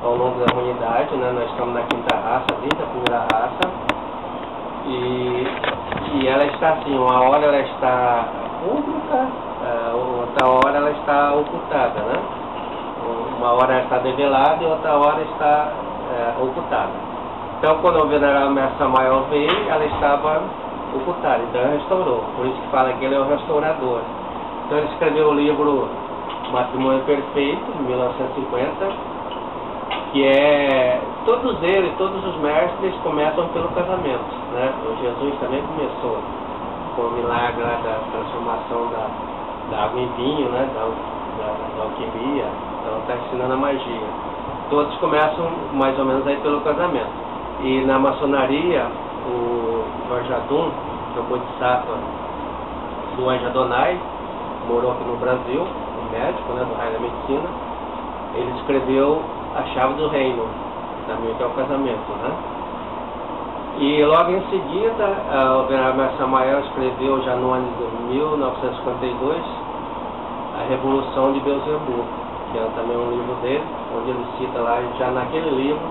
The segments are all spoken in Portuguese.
ao longo da humanidade, né? Nós estamos na quinta raça, desde a primeira raça, e ela está assim, uma hora ela está pública, outra hora ela está ocultada, né? Uma hora ela está develada e outra hora está ocultada. Então, quando o venerável mestre Samael veio, ela estava ocultada, então ele restaurou. Por isso que fala que ele é o restaurador. Então ele escreveu o livro Matrimônio Perfeito, de 1950, que é, todos eles, todos os mestres começam pelo casamento, né? O Jesus também começou com o milagre lá da transformação da água em vinho, né? Da alquimia, então está ensinando a magia. Todos começam mais ou menos aí pelo casamento. E na maçonaria, o Jorge Adum, que é o Bodhisattva do Anjo Adonai, morou aqui no Brasil, um médico, né, do raio da medicina, ele escreveu A Chave do Reino, também que é o casamento, né? E logo em seguida, o venerável mestre Samael escreveu, já no ano de 1952, A Revolução de Beelzebub, que é também um livro dele, onde ele cita lá, já naquele livro,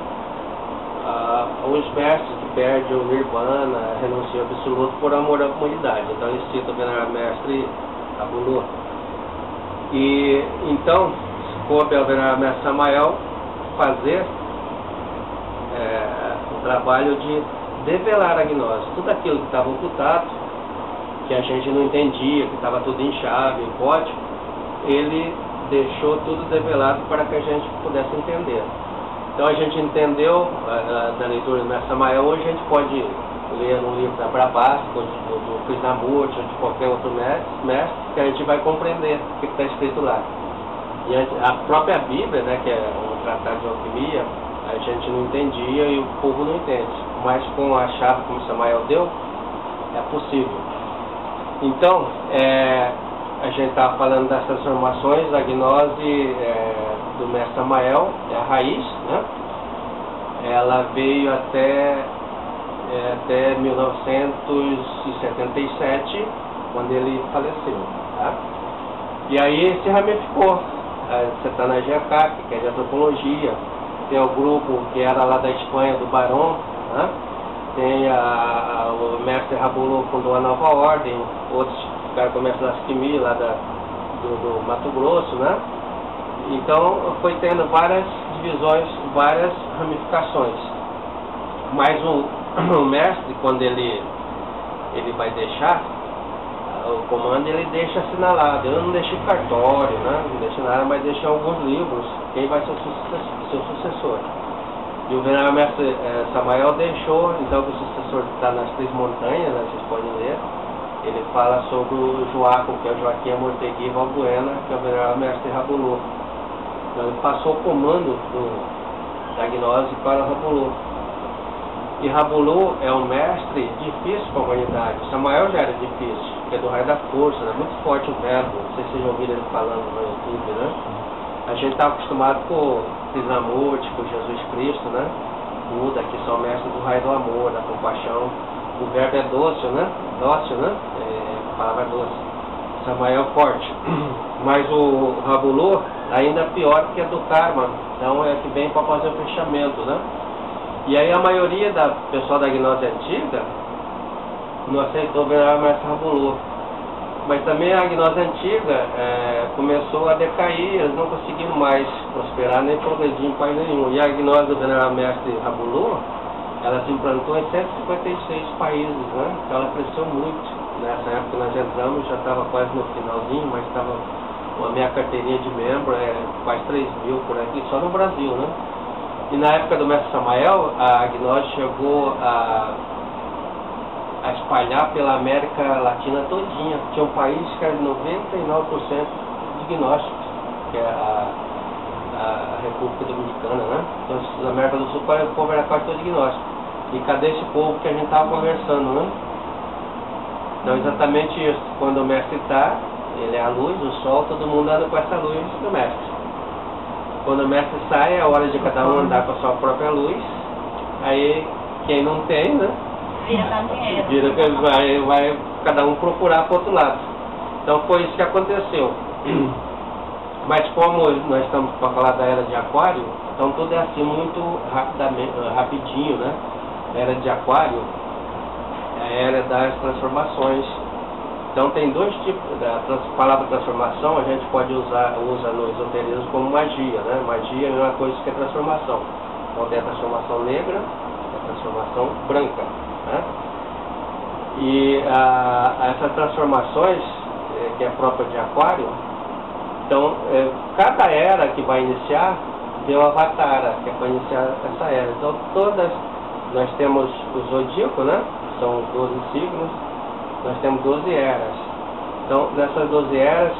os mestres que perdem o nirvana, renunciam ao absoluto por amor à comunidade. Então ele cita o venerável mestre Rabulu. E então, coube ao venerável mestre Samael fazer o trabalho de develar a gnose. Tudo aquilo que estava ocultado, que a gente não entendia, que estava tudo em chave, em código, ele deixou tudo develado para que a gente pudesse entender. Então a gente entendeu da leitura do mestre Samael. Hoje a gente pode ler um livro da Blavatsky, do Krishnamurti, ou de qualquer outro mestre, que a gente vai compreender o que está escrito lá. E a própria Bíblia, né, que é um tratado de alquimia, a gente não entendia e o povo não entende. Mas com a chave como Samael deu, é possível. Então, a gente estava falando das transformações, a gnose do mestre Samael, é a raiz, né? Ela veio até 1977, quando ele faleceu, tá? E aí se ramificou. Você está na GECAC, que é de antropologia, tem o grupo que era lá da Espanha, do Barão, né? Tem o mestre Rabulu fundou a Nova Ordem, outros ficaram com o mestre Lasquimi, lá do Mato Grosso, né? Então foi tendo várias divisões, várias ramificações. Mas o mestre, quando ele vai deixar o comando, ele deixa assinalado. Ele não deixa cartório, né? Não deixa nada, mas deixa alguns livros, quem vai ser o seu sucessor. E o venerável mestre Samael deixou, então, que o sucessor está nas Três Montanhas, né? Vocês podem ler. Ele fala sobre o Joaquim, que é o Joaquim Amortegui Valbuena, que é o venerável mestre Rabulu. Então ele passou o comando da gnose para Rabulu. E Rabulu é um mestre difícil para a humanidade. Samael já era difícil, porque é do raio da força, é muito forte o verbo. Não sei se vocês já ouviram ele falando no YouTube, né? A gente está acostumado com o Krishnamurti, com Jesus Cristo, né? Buda, que são mestres do raio do amor, da compaixão. O verbo é doce, né? Dócil, né? A palavra doce. Samael forte. Mas o Rabulu ainda pior, que é do karma. Então é que vem para fazer o fechamento, né? E aí a maioria da pessoal da gnose antiga não aceitou o venerável mestre Rabulu. Mas também a gnose antiga começou a decair, eles não conseguiram mais prosperar nem progredir em país nenhum. E a gnose do venerável mestre Rabulu, ela se implantou em 156 países, né? Então ela cresceu muito. Nessa época nós entramos, já estava quase no finalzinho, mas estava a minha carteirinha de membro, quase 3 mil por aqui, só no Brasil, né? E na época do mestre Samael, a gnose chegou a espalhar pela América Latina todinha. Tinha um país que era 99% de gnósticos, que é a República Dominicana, né? Então, na América do Sul, o povo era quase todo gnóstico. E cadê esse povo que a gente estava conversando, né? Então, exatamente isso. Quando o mestre está, ele é a luz, o sol, todo mundo anda com essa luz do mestre. Quando o mestre sai, é a hora de cada um andar com a sua própria luz. Aí, quem não tem, né? Vira que vai cada um procurar para o outro lado. Então, foi isso que aconteceu. Mas como nós estamos para falar da era de Aquário, então tudo é assim muito rapidinho, né? A era de Aquário é a era das transformações. Então tem dois tipos, a palavra transformação a gente pode usa no esoterismo como magia, né? Magia é a mesma coisa que a transformação. Então tem a transformação negra e a transformação branca, né? E essas transformações, que é própria de Aquário, então cada era que vai iniciar deu Avatara, que é para iniciar essa era. Então todas, nós temos o zodíaco, né? São 12 signos, nós temos 12 eras. Então nessas 12 eras,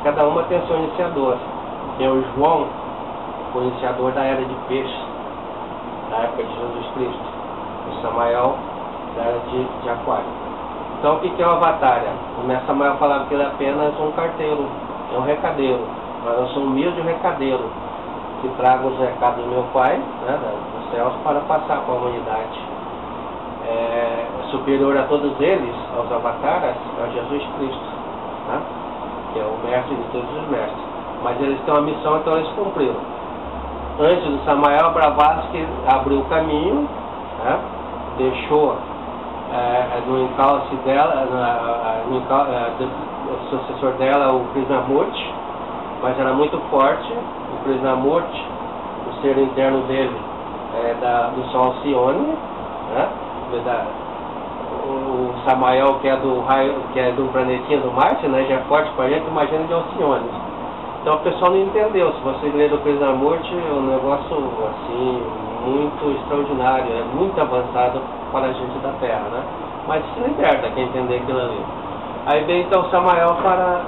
cada uma tem seu iniciador. Tem o João, o iniciador da era de peixe, da época de Jesus Cristo. O Samael, da era de Aquário. Então o que é o Avatara? O Samael falava que ele é apenas um carteiro, é um recadeiro, mas eu sou um humilde recadeiro que trago os recados do meu Pai, né, dos céus, para passar para a humanidade. Superior a todos eles, aos avataras, é Jesus Cristo, né, que é o mestre de todos os mestres. Mas eles têm uma missão, então eles cumpriram. Antes do Samael, Blavatsky abriu o caminho, né, deixou no encalce dela, o sucessor dela, o Krishnamurti, mas era muito forte. O Krishnamurti, o ser interno dele do Sol Alcione, né? O Samael, que é do planetinha do Marte, né? Já é forte para a gente, imagina de Alcione. Então o pessoal não entendeu. Se vocês lerem o Krishnamurti, é um negócio assim muito extraordinário, é muito avançado para a gente da Terra, né? Mas se liberta quem entender aquilo ali. Aí veio então Samael para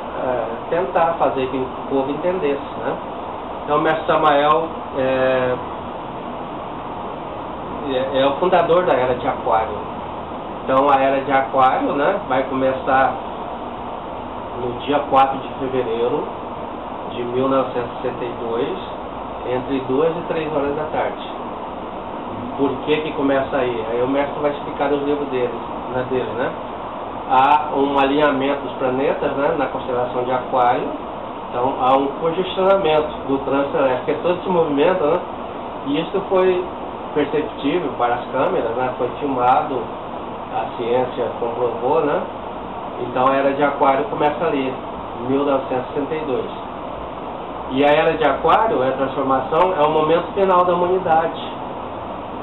tentar fazer que o povo entendesse, né? Então o mestre Samael é o fundador da era de Aquário. Então a era de Aquário, né, vai começar no dia 4 de fevereiro de 1962, entre 2 e 3 horas da tarde. Por que começa aí? Aí o mestre vai explicar nos livros dele, né? Há um alinhamento dos planetas, né, na constelação de Aquário. Então há um congestionamento do trânsito celeste, que é todo esse movimento, né? E isso foi perceptível para as câmeras, né? Foi filmado, a ciência comprovou, né? Então a era de Aquário começa ali, em 1962. E a era de Aquário, a transformação, é o momento final da humanidade.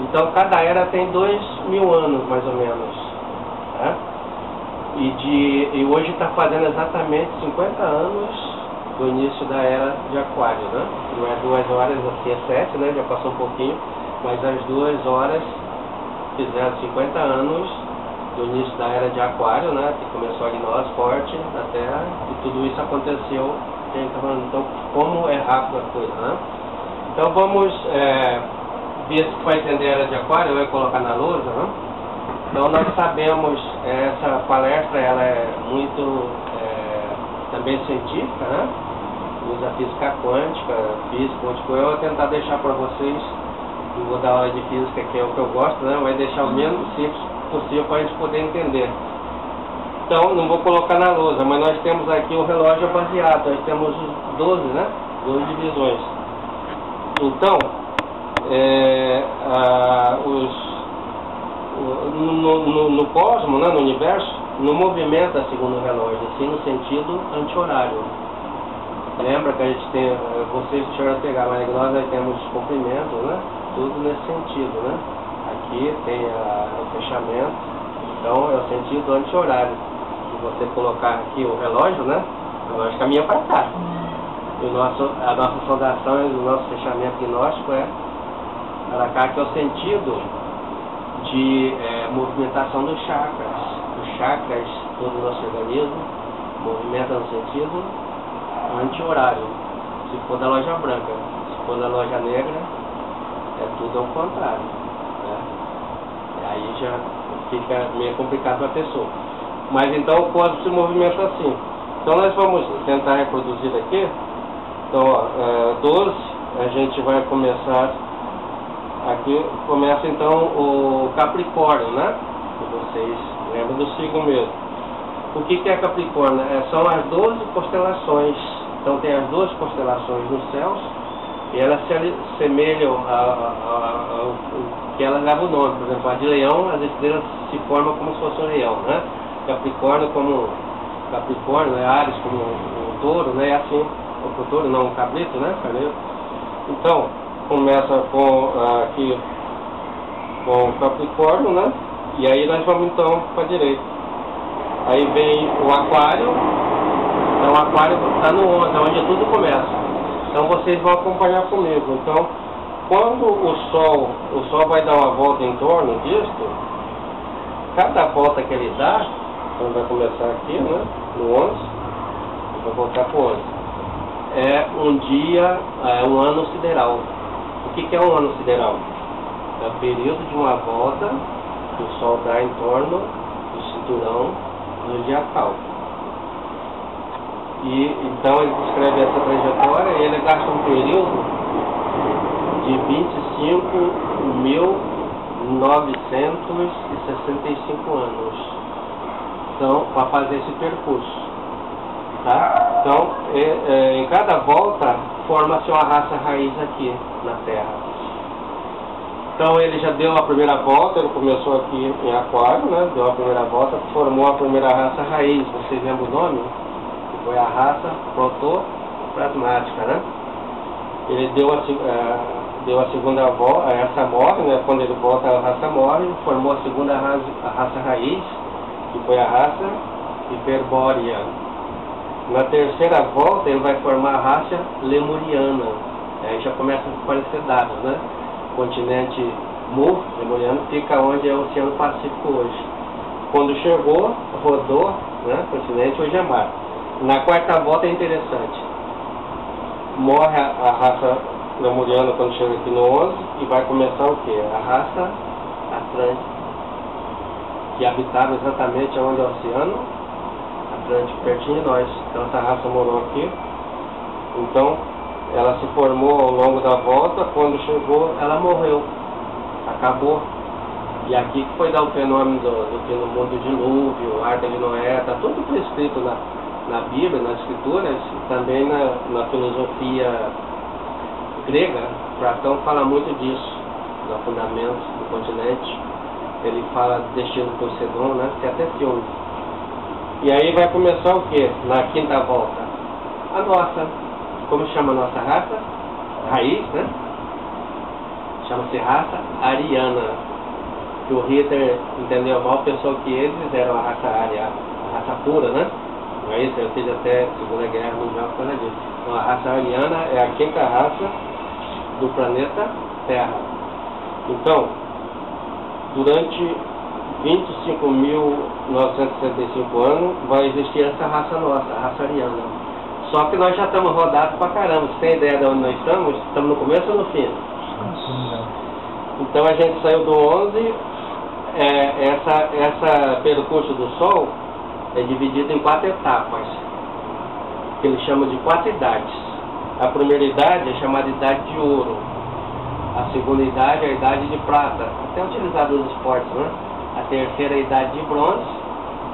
Então cada era tem 2000 anos, mais ou menos, né? E hoje está fazendo exatamente 50 anos do início da era de Aquário, né? Não é 2 horas, aqui é 7, né? Já passou um pouquinho, mas as 2 horas fizeram 50 anos do início da era de Aquário, né? Que começou ali no transporte da Terra, e tudo isso aconteceu. A gente tá falando, então, como é rápido a coisa, né? Então vamos ver se vai entender a era de Aquário, eu vou colocar na lousa, né? Então nós sabemos, essa palestra ela é muito também científica, né? Usa física quântica, eu vou tentar deixar para vocês, não vou dar aula de física, que é o que eu gosto, né? Vai deixar o menos simples possível para a gente poder entender. Então não vou colocar na lousa, mas nós temos aqui o relógio baseado, nós temos 12, né? 12 divisões. Então, no cosmos, né, no universo, não movimenta segundo o relógio, assim no sentido anti-horário. Lembra que a gente tem, vocês chegaram a pegar, mas nós temos comprimento, né? Tudo nesse sentido, né? Aqui tem o fechamento, então é o sentido anti-horário. Se você colocar aqui o relógio, né? O relógio caminha para cá. E a nossa saudação e o nosso fechamento gnóstico é para cá, que é o sentido de movimentação dos chakras. Os chakras, todo o nosso organismo, movimenta no sentido anti-horário. Se for da loja branca, se for da loja negra, é tudo ao contrário, né? E aí já fica meio complicado para a pessoa. Mas então o cosmos se movimenta assim. Então nós vamos tentar reproduzir aqui. Então, 12, a gente vai começar. Aqui começa então o Capricórnio, né? Que vocês lembram do signo mesmo. O que é Capricórnio? São as 12 constelações Então tem as duas constelações nos céus, e elas se assemelham ao que elas levam o nome. Por exemplo, a de leão, as estrelas se formam como se fosse um leão, né? Capricórnio como Capricórnio, né? Áries como um touro, né? E assim, o touro não, um cabrito, né? Carneiro. Então, começa com aqui com o Capricórnio, né? E aí nós vamos então para a direita. Aí vem o Aquário. Então o Aquário está no 11, é onde tudo começa. Então vocês vão acompanhar comigo. Então, quando o Sol vai dar uma volta em torno disto, cada volta que ele dá, então vai começar aqui, né? No 11, e vai voltar para o 11. É um dia, é um ano sideral. O que é um ano sideral? É o período de uma volta que o Sol dá em torno do cinturão zodiacal. E então ele descreve essa trajetória e ele gasta um período de 25.965 anos. Então, para fazer esse percurso. Tá? Então, em cada volta, forma-se uma raça raiz aqui na Terra. Então, ele já deu a primeira volta, ele começou aqui em Aquário, né? Deu a primeira volta, formou a primeira raça raiz. Vocês lembram o nome? Que foi a raça protoplasmática, né? Ele deu a segunda volta, essa morre, né? Quando ele volta, a raça morre, formou a segunda raça raiz, que foi a raça hiperbórea. Na terceira volta, ele vai formar a raça lemuriana. Aí já começa a aparecer dados, né? O continente Mu, lemuriano, fica onde é o Oceano Pacífico hoje. Quando chegou, rodou, né? O continente hoje é mar. Na quarta volta é interessante. Morre a raça lemuriana quando chega aqui no 11 e vai começar o quê? A raça Atlântica, que habitava exatamente onde é o Oceano Atlântico, pertinho de nós. Então essa raça morou aqui. Então ela se formou ao longo da volta, quando chegou ela morreu, acabou. E aqui que foi dar o fenômeno do que no mundo do dilúvio, Arca de Noé, está tudo prescrito na Bíblia, nas Escrituras, e também na filosofia grega. Platão fala muito disso, do fundamento do continente. Ele fala do destino do Poseidon, né? Tem até filme. E aí vai começar o que? Na quinta volta? A nossa, como chama a nossa raça? Raiz, né? Chama-se raça ariana. Que o Hitler entendeu mal, pensou que eles eram a raça ária, a raça pura, né? Não é isso? Eu fiz até a Segunda Guerra Mundial por causa disso. Então a raça ariana é a quinta raça do planeta Terra. Então, durante 25.965 anos vai existir essa raça nossa, a raça ariana. Só que nós já estamos rodados pra caramba. Você tem ideia de onde nós estamos? Estamos no começo ou no fim? Então a gente saiu do 11, essa percurso do Sol é dividido em 4 etapas, que ele chama de 4 idades. A primeira idade é chamada idade de ouro. A segunda idade é a idade de prata, até utilizada nos esportes, né? A terceira é a idade de bronze.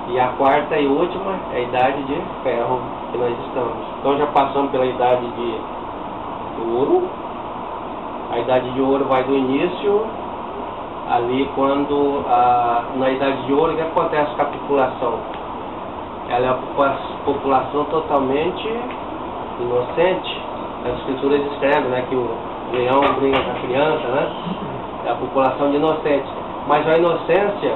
E a quarta e última é a idade de ferro que nós estamos. Então já passamos pela idade de ouro. A idade de ouro vai do início, ali quando, na idade de ouro, o que acontece com a população? Ela é uma população totalmente inocente. As escrituras escrevem, né, que o leão brinca com a criança, né? É a população de inocentes. Mas a inocência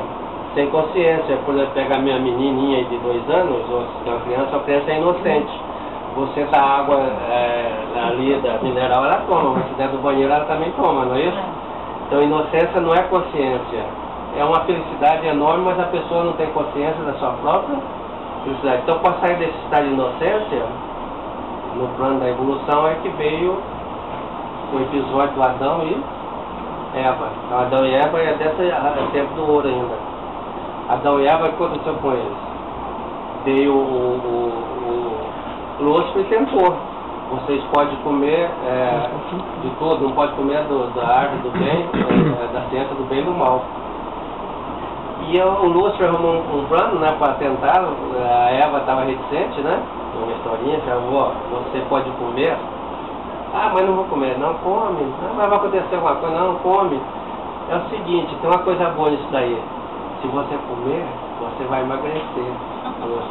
sem consciência. Por exemplo, pega a minha menininha de 2 anos, ou uma criança, a criança é inocente. Você dá água ali da mineral, ela toma, mas se der do banheiro ela também toma, não é isso? Então inocência não é consciência. É uma felicidade enorme, mas a pessoa não tem consciência da sua própria felicidade. Então para sair desse estado de inocência, no plano da evolução, é que veio o episódio do Adão e Eva. Então Adão e Eva é tempo do ouro ainda. Adão e Eva, o que aconteceu com eles? Veio o Lúcifer e tentou. Vocês podem comer de tudo, não pode comer da árvore do bem, da ciência do bem e do mal. E o Lúcifer arrumou um plano, né, para tentar. A Eva estava reticente, né? uma historinha, já vou, você pode comer. Ah, mas não vou comer. Não, come. Não, mas vai acontecer alguma coisa. Não, come. É o seguinte, tem uma coisa boa nisso daí. Se você comer, você vai emagrecer.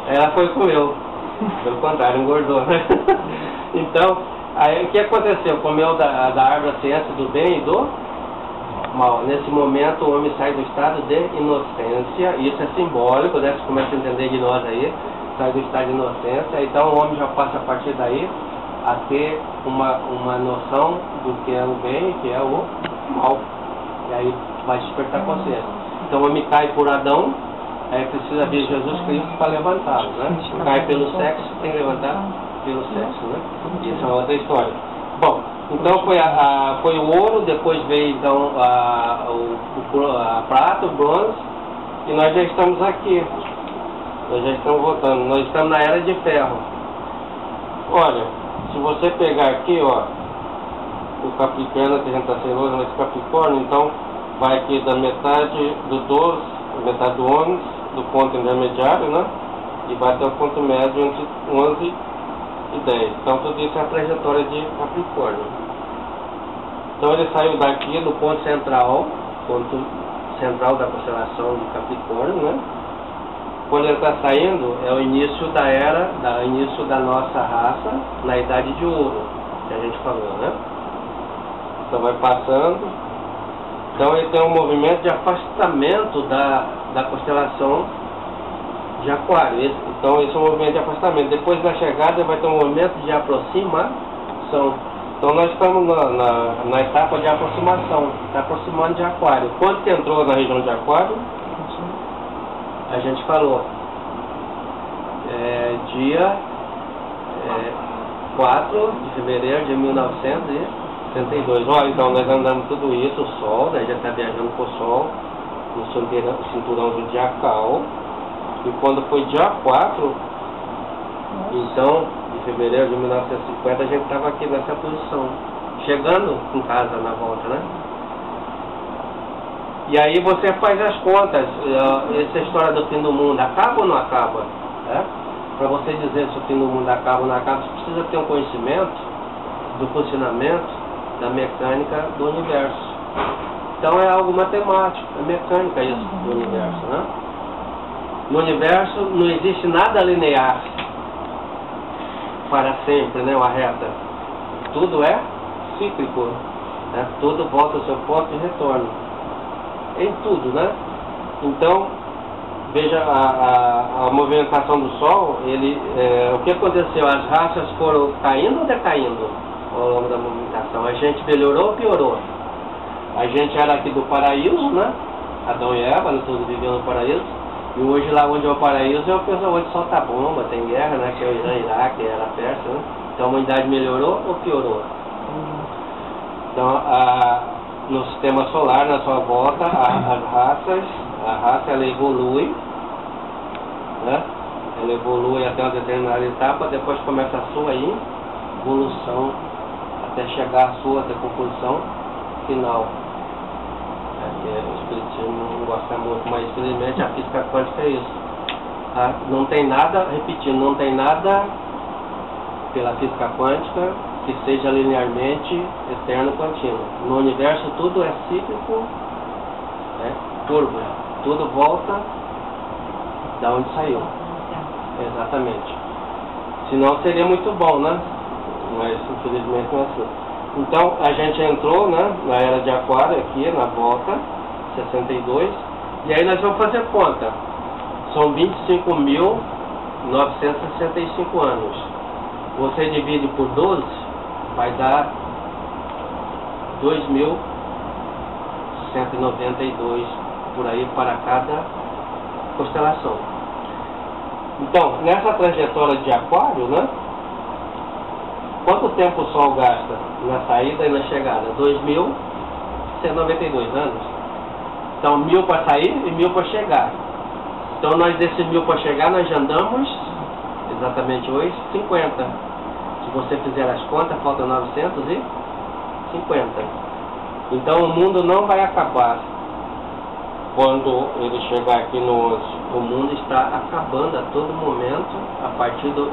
Ela foi e comeu. Pelo contrário, engordou. Então, aí o que aconteceu? Comeu da árvore da ciência do bem e do mal. Nesse momento o homem sai do estado de inocência. Isso é simbólico, né? Você começa a entender de nós aí. Sai do estado de inocência. Então o homem já passa a partir daí a ter uma noção do que é o bem e que é o mal. E aí vai despertar consciência. Então o homem cai por Adão, aí precisa vir Jesus Cristo para levantá-lo, né? Cai pelo sexo, tem que levantar pelo sexo, né? Isso é uma outra história. Bom, então foi o ouro, depois veio então a prata, o bronze, e nós já estamos aqui. Nós já estamos voltando. Nós estamos na era de ferro. Olha, se você pegar aqui, ó, o Capricorno, que a gente está sendo nesse Capricórnio, então vai aqui da metade do 12, metade do 11, do ponto intermediário, né? E vai até o ponto médio entre 11 e 10. Então tudo isso é a trajetória de Capricórnio. Então ele saiu daqui do ponto central da constelação de Capricórnio, né? Quando ele está saindo, é o início da era, início da nossa raça na idade de ouro, que a gente falou, né? Então vai passando. Então ele tem um movimento de afastamento da constelação de Aquário. Então esse é um movimento de afastamento. Depois da chegada vai ter um movimento de aproximação. Então nós estamos na etapa de aproximação, está aproximando de Aquário. Quando que entrou na região de Aquário? A gente falou, dia 4 de fevereiro de 1962. Olha, então nós andamos tudo isso, o Sol, né, já está viajando com o Sol, no cinturão zodiacal. E quando foi dia 4, então, de fevereiro de 1950, a gente estava aqui nessa posição, chegando em casa na volta, né? E aí você faz as contas, essa história do fim do mundo acaba ou não acaba? Né? Para você dizer se o fim do mundo acaba ou não acaba, você precisa ter um conhecimento do funcionamento da mecânica do universo. Então é algo matemático, é mecânica isso do universo, né? No universo não existe nada linear para sempre, né? Uma reta. Tudo é cíclico, né? Tudo volta ao seu ponto de retorno. Em tudo, né? Então, veja a movimentação do Sol, o que aconteceu? As raças foram caindo ou decaindo ao longo da movimentação? A gente melhorou ou piorou? A gente era aqui do paraíso, né? Adão e Eva, todos viviam no paraíso. E hoje lá onde é o paraíso é o pessoal onde solta bomba, tem guerra, né? Que é o Irã, Iraque, era a Pérsia, né? Então a humanidade melhorou ou piorou? Então, no sistema solar, na sua volta, a raça ela evolui, né? Ela evolui até uma determinada etapa, depois começa a sua evolução até chegar à sua decomposição final. O espiritismo não gosta muito, mas infelizmente a física quântica é isso. Não tem nada, repetindo, não tem nada pela física quântica que seja linearmente eterno contínuo. No universo tudo é cíclico, né, turbo, tudo volta da onde saiu. Exatamente. Senão seria muito bom, né? Mas infelizmente não é assim. Então a gente entrou, né, na era de Aquário aqui na volta 62, e aí nós vamos fazer conta. São 25.965 anos. Você divide por 12, vai dar 2.192 por aí para cada constelação. Então, nessa trajetória de Aquário, né? Quanto tempo o Sol gasta na saída e na chegada? 2.192 anos. Então, 1.000 para sair e 1.000 para chegar. Então, nós desses 1.000 para chegar, nós já andamos, exatamente hoje, 50. Se você fizer as contas, falta 950. Então, o mundo não vai acabar quando ele chegar aqui no 11. o mundo está acabando a todo momento, a partir do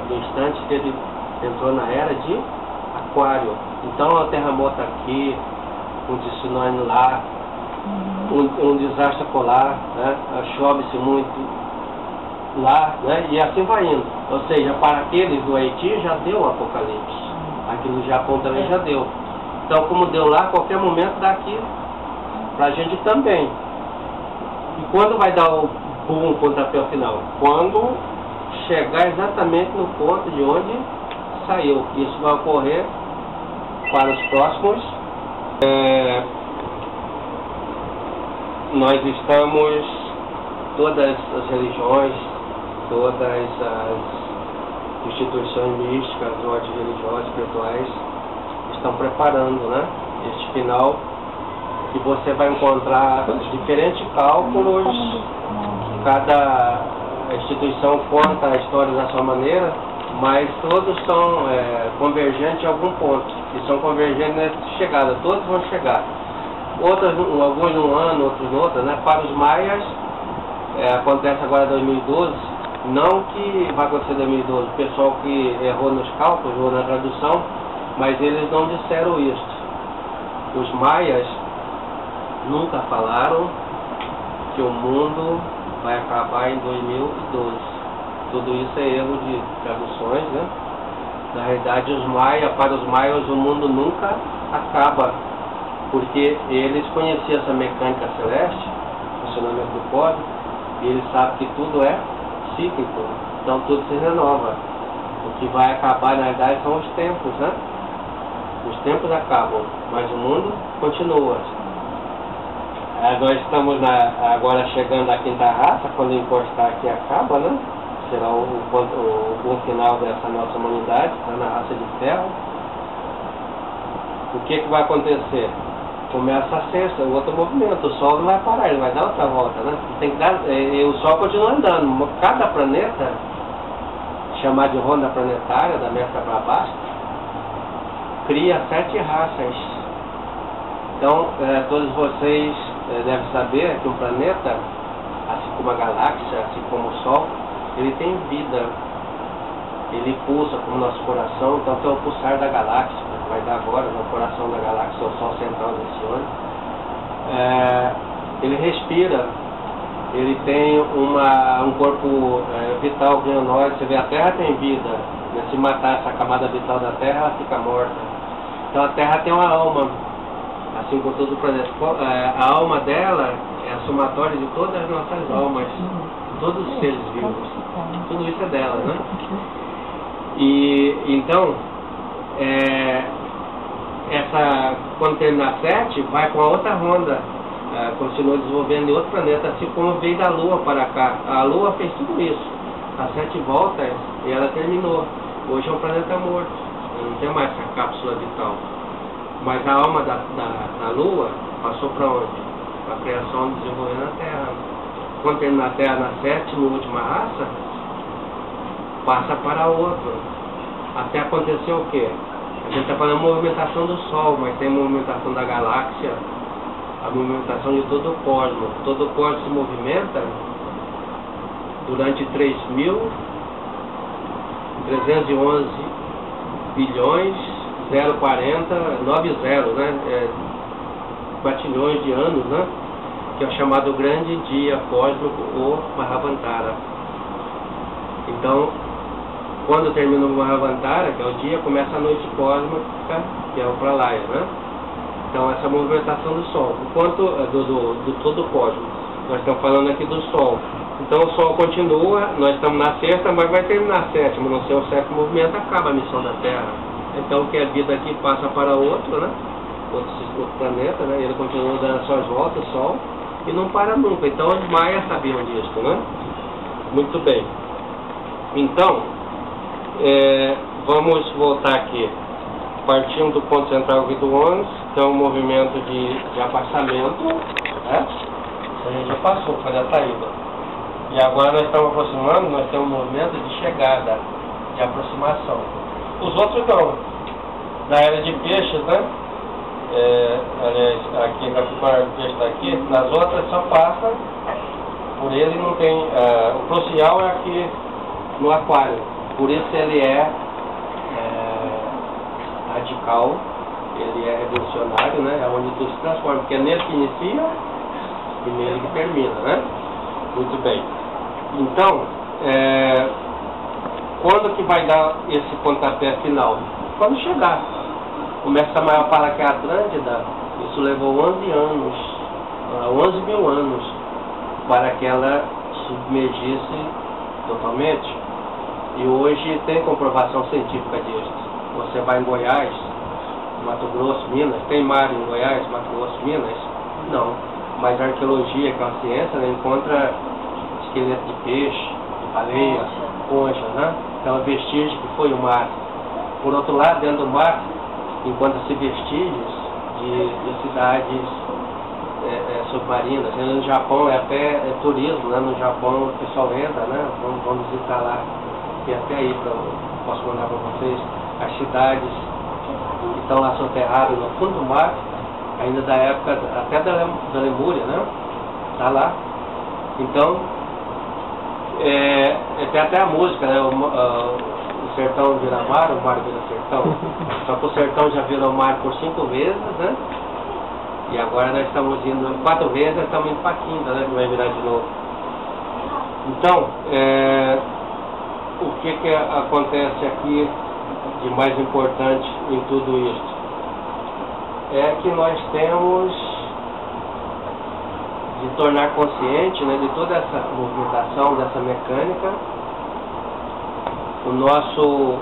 instante que ele entrou na era de Aquário. Então, o terremoto aqui, um tsunami lá, um desastre polar, né? Chove-se muito lá, né? E assim vai indo. Ou seja, para aqueles do Haiti já deu o apocalipse. Aqui no Japão também já deu. Então, como deu lá, a qualquer momento dá aqui pra gente também. E quando vai dar o boom, pontapé final? Quando chegar exatamente no ponto de onde saiu. Isso vai ocorrer para os próximos. Nós estamos, todas as religiões, todas as instituições místicas, ordens religiosas, espirituais, estão preparando, né, este final, que você vai encontrar diferentes cálculos, cada instituição conta a história da sua maneira, mas todos são convergentes em algum ponto, e são convergentes nessa chegada, todos vão chegar. Alguns num ano, outros no outro, né? Para os maias, acontece agora em 2012, não que vai acontecer em 2012, o pessoal que errou nos cálculos ou na tradução, mas eles não disseram isso. Os maias nunca falaram que o mundo vai acabar em 2012. Tudo isso é erro de traduções, né? Na realidade, para os maias, o mundo nunca acaba, porque eles conheciam essa mecânica celeste, funcionamento do cosmos, e eles sabem que tudo é cíclico, então tudo se renova. O que vai acabar, na realidade, são os tempos, né? Os tempos acabam, mas o mundo continua. Nós estamos agora chegando à quinta raça, quando encostar aqui acaba, né? Será o bom final dessa nossa humanidade, tá na raça de ferro. O que vai acontecer? Começa a sexta, o outro movimento, o Sol não vai parar, ele vai dar outra volta, né? Tem que dar, o Sol continua andando, cada planeta, chamado de ronda planetária, da Mesta para baixo, cria 7 raças. Então, todos vocês devem saber que um planeta, assim como a galáxia, assim como o Sol, ele tem vida, ele pulsa como nosso coração, então tem o pulsar da galáxia, vai dar agora no coração da galáxia, o Sol central desse ano. Ele respira, ele tem um corpo vital que nós, você vê, a Terra tem vida, né? Se matar essa camada vital da Terra, ela fica morta. Então a Terra tem uma alma, assim como todo o planeta. A alma dela é a somatória de todas as nossas almas, todos os seres vivos, tudo isso é dela, né? E então, quando terminar 7, vai com a outra ronda, continua desenvolvendo em outro planeta, assim como veio da Lua para cá. A Lua fez tudo isso, as 7 voltas, e ela terminou. Hoje é um planeta morto, não tem mais essa cápsula vital. Mas a alma da Lua passou para onde? Para a criação desenvolvendo a Terra. Quando terminar a Terra na 7ª, última raça, passa para outro. Até acontecer o quê? A gente está falando movimentação do Sol, mas tem movimentação da galáxia, a movimentação de todo o cosmos. Todo o cosmos se movimenta durante 3.311 bilhões, 040, 90, né? Quatilhões de anos, né? Que é o chamado Grande Dia Cósmico ou Mahavantara. Então, quando termina o Mahavantara, que é o dia, começa a noite cósmica, que é o Pralaya, né? Então, essa movimentação do Sol. Enquanto do todo o cosmos, nós estamos falando aqui do Sol. Então, o Sol continua, nós estamos na 6ª, mas vai terminar a 7ª. Não ser o 7º movimento, acaba a missão da Terra. Então, o que é vida aqui passa para outro, né? Outro planeta, né? Ele continua dando suas voltas, o Sol, e não para nunca. Então, os maias sabiam disso, né? Muito bem. Então, vamos voltar aqui. Partindo do ponto central aqui do 11, que é um movimento de afastamento, né? A gente já passou, foi a saída. E agora nós estamos aproximando, nós temos um movimento de chegada, de aproximação. Os outros não. Na era de peixes, né? Aliás, aqui na Capricórnio de peixe está aqui, nas outras só passa Por ele não tem... o crucial é aqui no aquário. Por isso ele é radical, ele é revolucionário, né? É onde tudo se transforma, porque é nele que inicia e nele que termina, né? Muito bem. Então, quando que vai dar esse pontapé final? Quando chegar. O Mestre Samael fala que a Atlântida, isso levou 11 anos, 11 mil anos, para que ela submergisse totalmente. E hoje tem comprovação científica disso. Você vai em Goiás, Mato Grosso, Minas, tem mar em Goiás, Mato Grosso, Minas? Não. Mas a arqueologia, que é uma ciência, né, encontra esqueleto de peixe, baleia, concha, né? Então, vestígio que foi o mar. Por outro lado, dentro do mar, encontra-se vestígios de cidades submarinas. No Japão é até turismo, né? No Japão o pessoal entra, né? Vamos visitar lá. E até aí posso mandar para vocês as cidades que estão lá soterradas no fundo do mar, ainda da época até da Lemúria, né? Tá lá. Então, tem até a música, né? O sertão vira mar, o mar vira sertão. Só que o sertão já virou mar por 5 vezes, né? E agora nós estamos indo 4 vezes, nós estamos indo para a quinta, né? Que vai virar de novo. Então, o que acontece aqui de mais importante em tudo isso? É que nós temos de tornar consciente, né, de toda essa movimentação, dessa mecânica. O nosso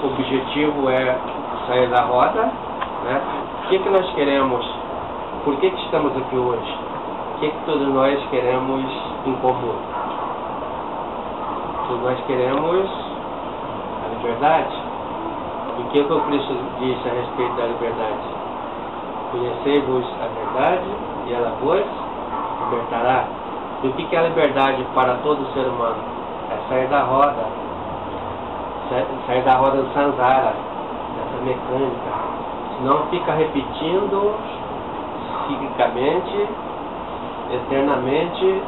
objetivo é sair da roda, né? O que nós queremos? Por que estamos aqui hoje? O que todos nós queremos em comum? Todos nós queremos a liberdade. E o que o Cristo disse a respeito da liberdade? Conhecei-vos a verdade e ela vos libertará. E o que é a liberdade para todo ser humano? É sair da roda. Sair da roda do Sansara, dessa mecânica. Senão fica repetindo ciclicamente, eternamente,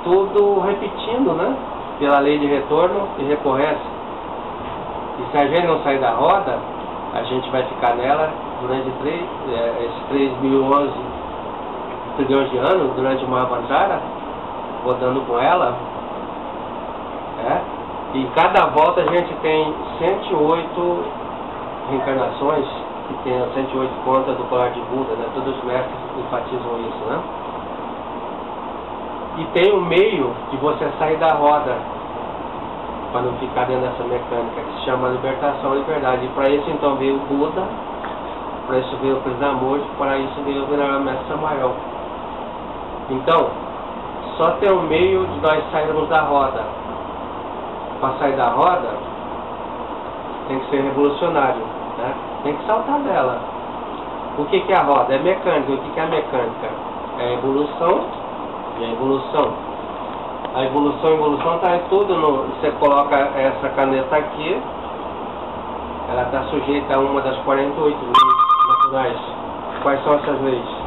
tudo repetindo, né? Pela lei de retorno e recorrência. E se a gente não sair da roda, a gente vai ficar nela durante esses 3.011 trilhões de anos, durante uma Mahavantara, rodando com ela. E em cada volta a gente tem 108 reencarnações, que tem as 108 contas do colar de Buda, né? Todos os mestres enfatizam isso, né? E tem um meio de você sair da roda, para não ficar dentro dessa mecânica, que se chama libertação e liberdade. E para isso então veio o Buda, para isso veio o Krishnamurti, para isso veio o Venerável Mestre Samael. Então, só tem um meio de nós sairmos da roda. Para sair da roda, tem que ser revolucionário, né? Tem que saltar dela. O que é a roda? É mecânica. O que é a mecânica? É a evolução e a evolução. A evolução está em tudo. Você coloca essa caneta aqui, ela está sujeita a uma das 48 leis naturais. Quais são essas leis?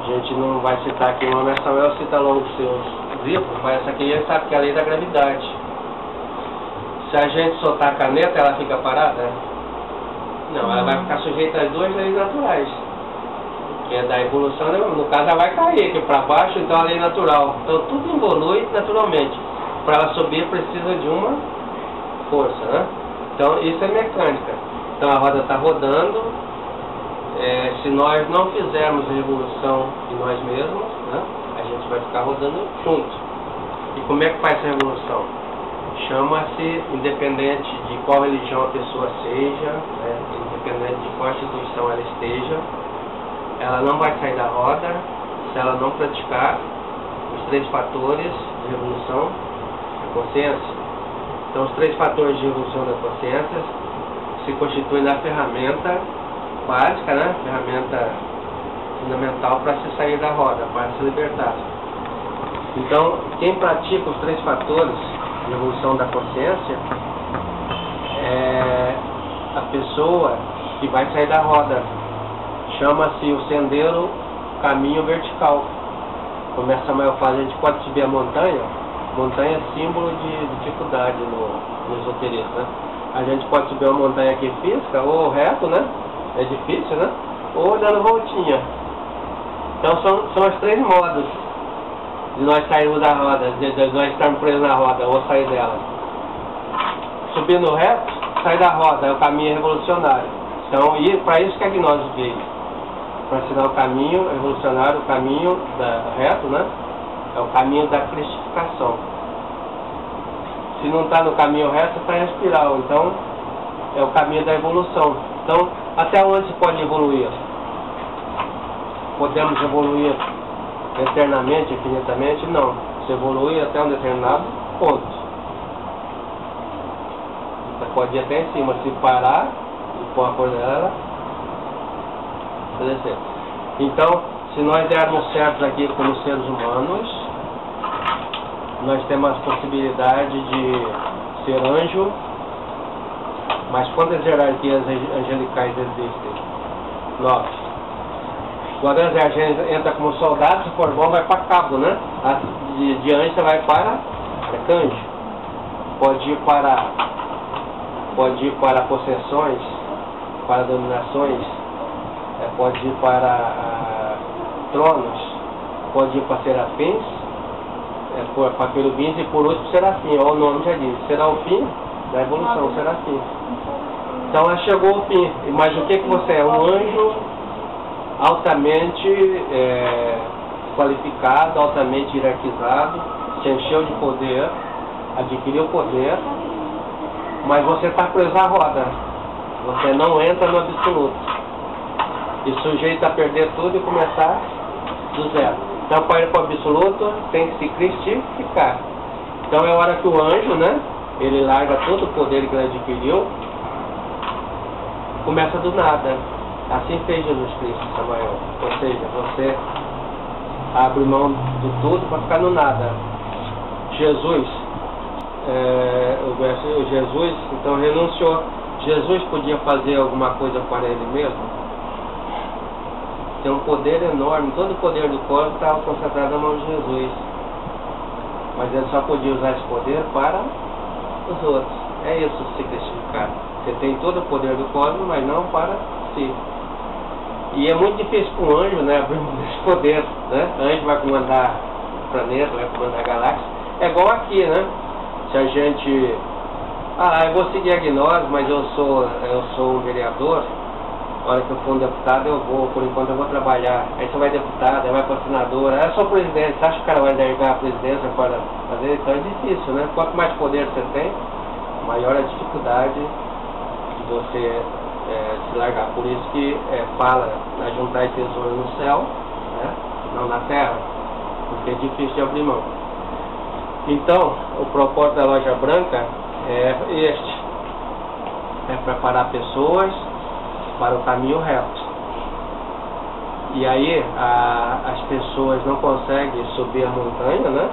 A gente não vai citar aqui, o Mestre Samael cita logo os seus livros, mas essa aqui a gente sabe que é a lei da gravidade. Se a gente soltar a caneta, ela fica parada? Não, ela vai ficar sujeita às 2 leis naturais. Que é da evolução, no caso ela vai cair aqui para baixo, então a lei natural. Então tudo evolui naturalmente. Para ela subir precisa de uma força, né? Então isso é mecânica. Então a roda está rodando. Se nós não fizermos a revolução de nós mesmos, né, a gente vai ficar rodando junto. E como é que faz essa revolução? Chama-se, independente de qual religião a pessoa seja, né, independente de qual instituição ela esteja, ela não vai sair da roda se ela não praticar os 3 fatores de revolução da consciência. Então os 3 fatores de revolução da consciência se constituem na ferramenta básica, né? Ferramenta fundamental para se sair da roda, para se libertar. Então, quem pratica os 3 fatores de evolução da consciência é a pessoa que vai sair da roda. Chama-se o sendeiro caminho vertical. como Samael fala, a gente pode subir a montanha. Montanha é símbolo de dificuldade no esoterismo, né? A gente pode subir uma montanha aqui física, ou reto, né? É difícil, né? Ou dando voltinha. Então são os três modos de nós sairmos da roda, de nós estarmos presos na roda, ou sair dela. Subindo reto, sair da roda, é o caminho revolucionário. Então, para isso que a gnose veio. Para ensinar o caminho revolucionário, o caminho reto, né? É o caminho da cristificação. Se não está no caminho reto, está em espiral. Então, é o caminho da evolução. Então, até onde se pode evoluir? Podemos evoluir eternamente, infinitamente? Não. Se evolui até um determinado ponto. Você pode ir até em cima. Se parar, e pôr a coordenada, descer. Então, se nós dermos certos aqui como seres humanos, nós temos a possibilidade de ser anjo. Mas quantas hierarquias angelicais existem? 9. Quando a gente entra como soldado, se for bom, vai para cabo, né? De anjo você vai para arcanjo. Pode ir para possessões, para dominações, pode ir para tronos, pode ir para serafins, para querubins e por último serafim. Olha o nome já diz, será o fim da evolução, serafim. Então ela chegou ao fim. Mas o que você é? Um anjo altamente qualificado, altamente hierarquizado, se encheu de poder, adquiriu poder, mas você está preso à roda. Você não entra no absoluto. E sujeito a perder tudo e começar do zero. Então, para ir para o absoluto, tem que se cristificar. Então, é a hora que o anjo, né, ele larga todo o poder que ele adquiriu, começa do nada. Assim fez Jesus Cristo, Samael. Ou seja, você abre mão de tudo para ficar no nada. Jesus, Jesus, então, renunciou. Jesus podia fazer alguma coisa para ele mesmo? Tem um poder enorme, todo o poder do corpo estava concentrado na mão de Jesus. Mas ele só podia usar esse poder para os outros. É isso se cristificar. Você tem todo o poder do cosmos, mas não para si. E é muito difícil para um anjo, né, abrir esse poder, né? O anjo vai comandar o planeta, vai comandar a galáxia. É igual aqui, né? Se a gente... eu vou seguir a gnose, mas eu sou um vereador. Na hora que eu for um deputado, por enquanto eu vou trabalhar. Aí você vai deputado, aí vai para senador, aí eu sou presidente. Você acha que o cara vai largar a presidência para fazer? Então é difícil, né? Quanto mais poder você tem, maior a dificuldade de você se largar. Por isso que fala na juntar tesouro no céu, né? Não na terra, porque é difícil de abrir mão. Então, o propósito da loja branca é este: é preparar pessoas para o caminho reto. E aí as pessoas não conseguem subir a montanha, né,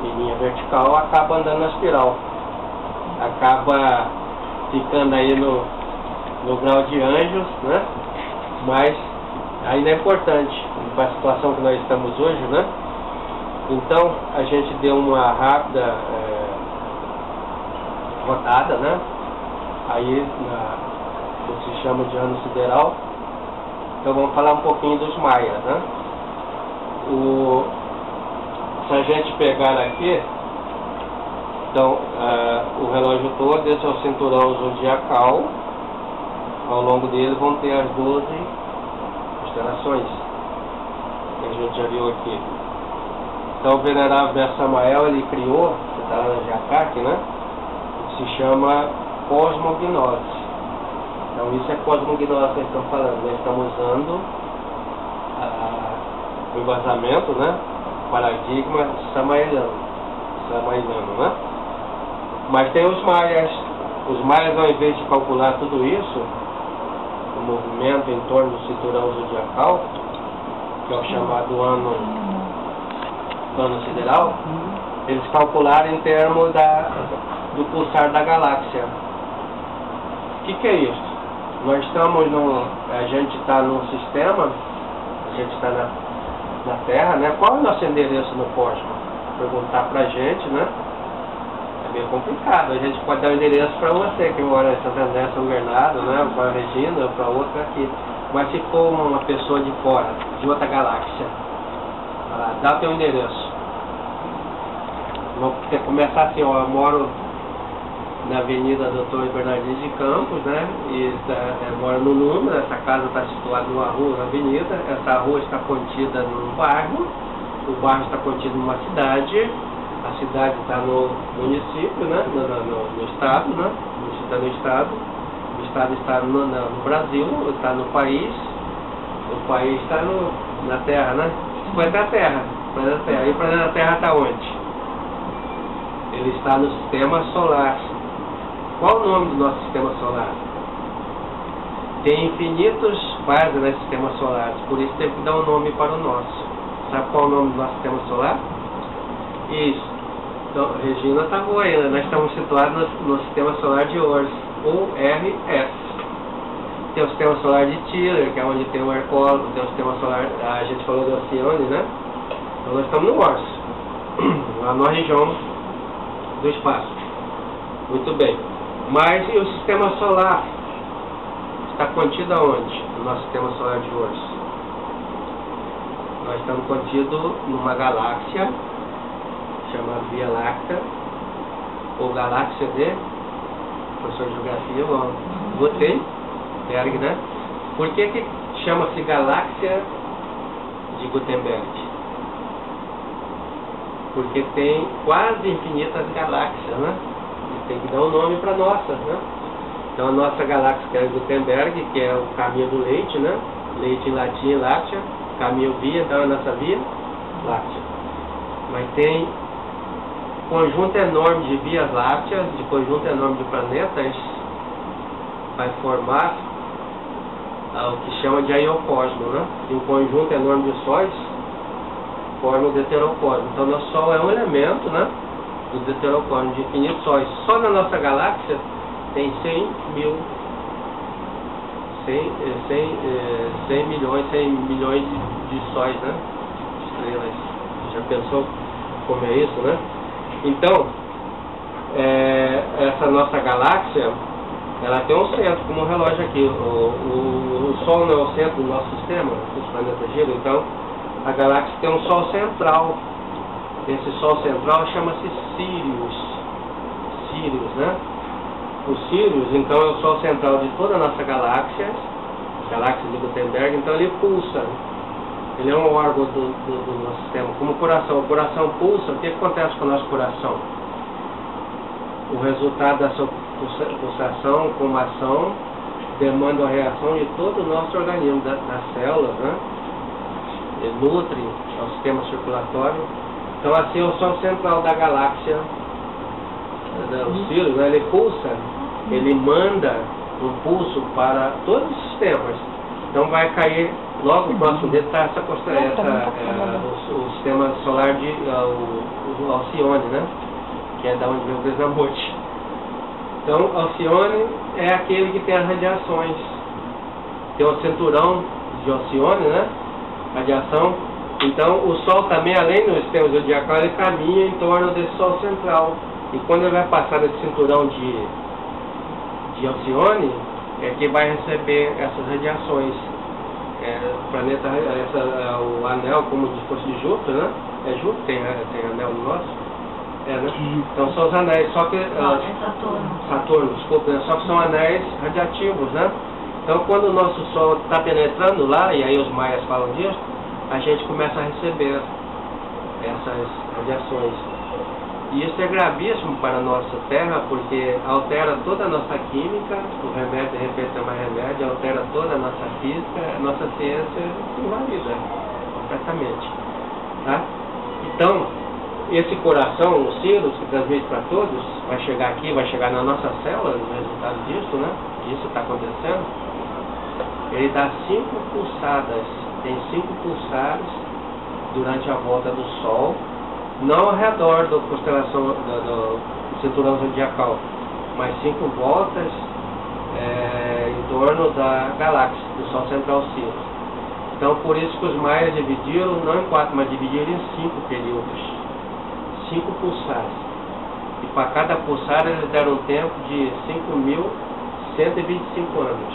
em linha vertical, acaba andando na espiral, acaba ficando aí no grau de anjos, né, mas ainda é importante para a situação que nós estamos hoje, né. Então a gente deu uma rápida rodada, né, aí que se chama de ano sideral. Então vamos falar um pouquinho dos maias, né? Se a gente pegar aqui, então o relógio todo, esse é o cinturão zodiacal. Ao longo dele vão ter as 12 constelações que a gente já viu aqui. Então o venerável Mestre Samael, ele criou, que está lá na Jacaque, né, que se chama cosmognose. Então isso é cosmognose que nós estamos falando. Nós estamos usando o embasamento, né, paradigma samaeliano, né. Mas tem os maias. Os maias, ao invés de calcular tudo isso, o movimento em torno do cinturão zodiacal, que é o chamado ano sideral, eles calcularam em termos do pulsar da galáxia. O que é isso? Nós estamos a gente está num sistema, a gente está da Terra, né? Qual é o nosso endereço no cosmos? Perguntar pra gente, né? É meio complicado. A gente pode dar o endereço para você, que mora em Santo André, São Bernardo, né? Para a Regina, para outra aqui. Mas se for uma pessoa de fora, de outra galáxia, dá o teu endereço. Vamos começar assim, ó, eu moro na Avenida Doutor Bernardino de Campos, né? E moro no número, essa casa está situada numa rua, na avenida, essa rua está contida num bairro, o bairro está contido numa cidade, a cidade está no município, né? No estado, né? O município está no estado, o estado está no Brasil, está no país, o país está na Terra, né? Foi da Terra, e o planeta Terra está onde? Ele está no sistema solar. Qual o nome do nosso sistema solar? Tem infinitos bases no sistema solar, por isso teve que dar um nome para o nosso. Sabe qual é o nome do nosso sistema solar? Isso. Então, Regina está boa ainda. Nós estamos situados no sistema solar de Ors, ORS. Tem o sistema solar de Tiller, que é onde tem o Hercólogos, tem o sistema solar, a gente falou do Alcione, né? Então nós estamos no Ors, lá na região do espaço. Muito bem. Mas e o sistema solar está contido aonde? No nosso sistema solar de hoje. Nós estamos contidos numa galáxia chamada Via Láctea, ou galáxia de professor de geografia, Gutenberg, né? Por que chama-se galáxia de Gutenberg? Porque tem quase infinitas galáxias, né? Tem que dar um nome para a nossa, né? Então a nossa galáxia que é Gutenberg, que é o caminho do leite, né? Leite em latim, láctea, caminho via, então é a nossa via láctea. Mas tem conjunto enorme de vias lácteas, de conjunto enorme de planetas, vai formar o que chama de aiocosmo, né? E um conjunto enorme de sóis forma o deuterocosmo. Então nosso Sol é um elemento, né? Do deuterocosmo de infinitos sóis. Só na nossa galáxia tem 100 milhões de sóis, né? De estrelas. Já pensou como é isso, né? Então, essa nossa galáxia, ela tem um centro, como um relógio aqui. O Sol não é o centro do nosso sistema, os planetas giram, então a galáxia tem um Sol central. Esse Sol central chama-se Sirius, né? O Sirius, então, é o Sol central de toda a nossa galáxia de Gutenberg, então ele pulsa. Ele é um órgão do nosso sistema, como o coração. O coração pulsa. O que acontece com o nosso coração? O resultado dessa pulsação, como ação, demanda a reação de todo o nosso organismo, das células, né? Ele nutre o sistema circulatório. Então assim é o Sol central da galáxia, o Sirius, né? Ele pulsa, ele manda um pulso para todos os sistemas. Então vai cair, logo o próximo dele está o sistema solar de o Alcione, né? Que é da onde vem o Desamonte. Então Alcione é aquele que tem as radiações. Tem o cinturão de Alcione, né? Radiação. Então o Sol também, além do sistema zodiacal, ele caminha em torno desse Sol central. E quando ele vai passar nesse cinturão de Alcione, é que vai receber essas radiações. O planeta, o anel, como se fosse de Júpiter, né? É Júpiter, tem anel no nosso? Né? Então são os anéis, só que... Saturno, desculpa, né? Só que são anéis radiativos, né? Então quando o nosso Sol está penetrando lá, e aí os maias falam disso, a gente começa a receber essas radiações. E isso é gravíssimo para a nossa Terra, porque altera toda a nossa química, o remédio de repente é mais remédio, altera toda a nossa física, a nossa ciência se invalida completamente. Tá? Então, esse coração, o Sirius, que transmite para todos, vai chegar aqui, vai chegar na nossa célula, no resultado disso, né? Isso está acontecendo. Ele dá 5 pulsadas, tem 5 pulsares durante a volta do Sol, não ao redor da constelação do cinturão zodiacal, mas 5 voltas em torno da galáxia, do Sol central Sirius. Então, por isso que os maias dividiram, não em 4, mas dividiram em 5 períodos, 5 pulsares. E para cada pulsar eles deram um tempo de 5.125 anos,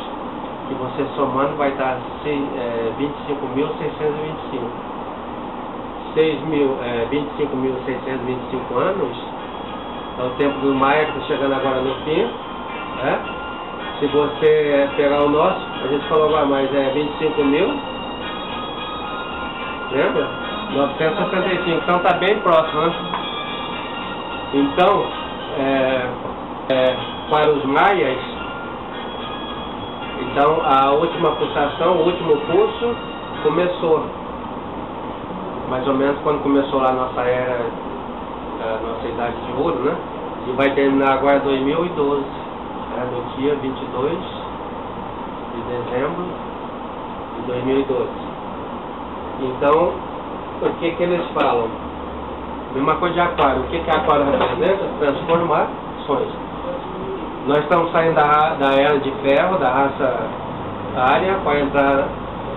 que você somando vai dar 25.625. 25.625 anos é o tempo do Maia, que está chegando agora no fim, né? Se você pegar o nosso, a gente falou lá, mas é 25 mil, lembra? 965, então está bem próximo, né? Então, para os maias, então a última pulsação, o último pulso começou mais ou menos quando começou lá a nossa era, a nossa idade de ouro, né? E vai terminar agora em 2012, no dia 22 de dezembro de 2012. Então, o que eles falam? Mesma coisa de aquário. O que aquário representa? Transformações. Nós estamos saindo da era de ferro, da raça área, para entrar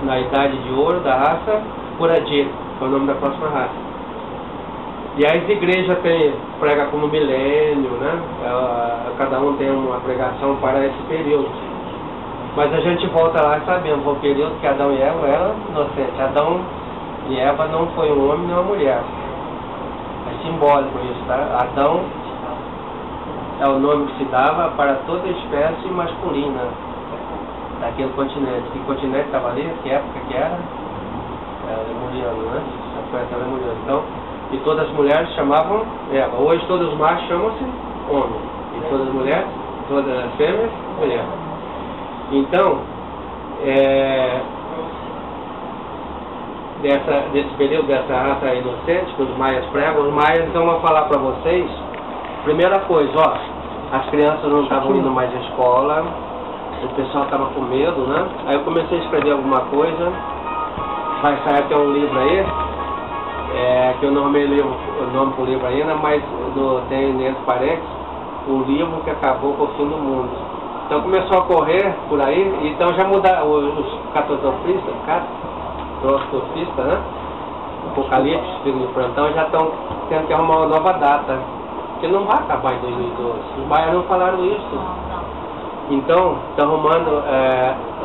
na idade de ouro, da raça Puradir, que é o nome da próxima raça. E as igrejas pregam como milênio, né? Cada um tem uma pregação para esse período. Mas a gente volta lá sabendo, foi o período que Adão e Eva eram inocentes. Adão e Eva não foi um homem nem uma mulher. É simbólico isso, tá? Adão é o nome que se dava para toda espécie masculina daquele continente. Que continente estava ali? Que época que era? Lemuriano, né? Essa lemuriano. Então, e todas as mulheres chamavam Eva. Hoje todos os machos chamam-se homem. E todas as mulheres, todas as fêmeas, mulher. Então, desse período, dessa raça inocente que os maias pregam, os maias então vão falar para vocês, primeira coisa, ó, as crianças não estavam indo mais à escola, o pessoal estava com medo, né? Aí eu comecei a escrever alguma coisa, vai sair até um livro aí, que eu não arrumei o nome pro livro ainda, mas tem nesse parênteses, um livro que acabou com o fim do mundo. Então começou a correr por aí, então já mudaram os catastrofistas, né? Apocalipse, filho do plantão, já estão tendo que arrumar uma nova data, que não vai acabar em 2012. Os baianos não falaram isso. Então, estão arrumando,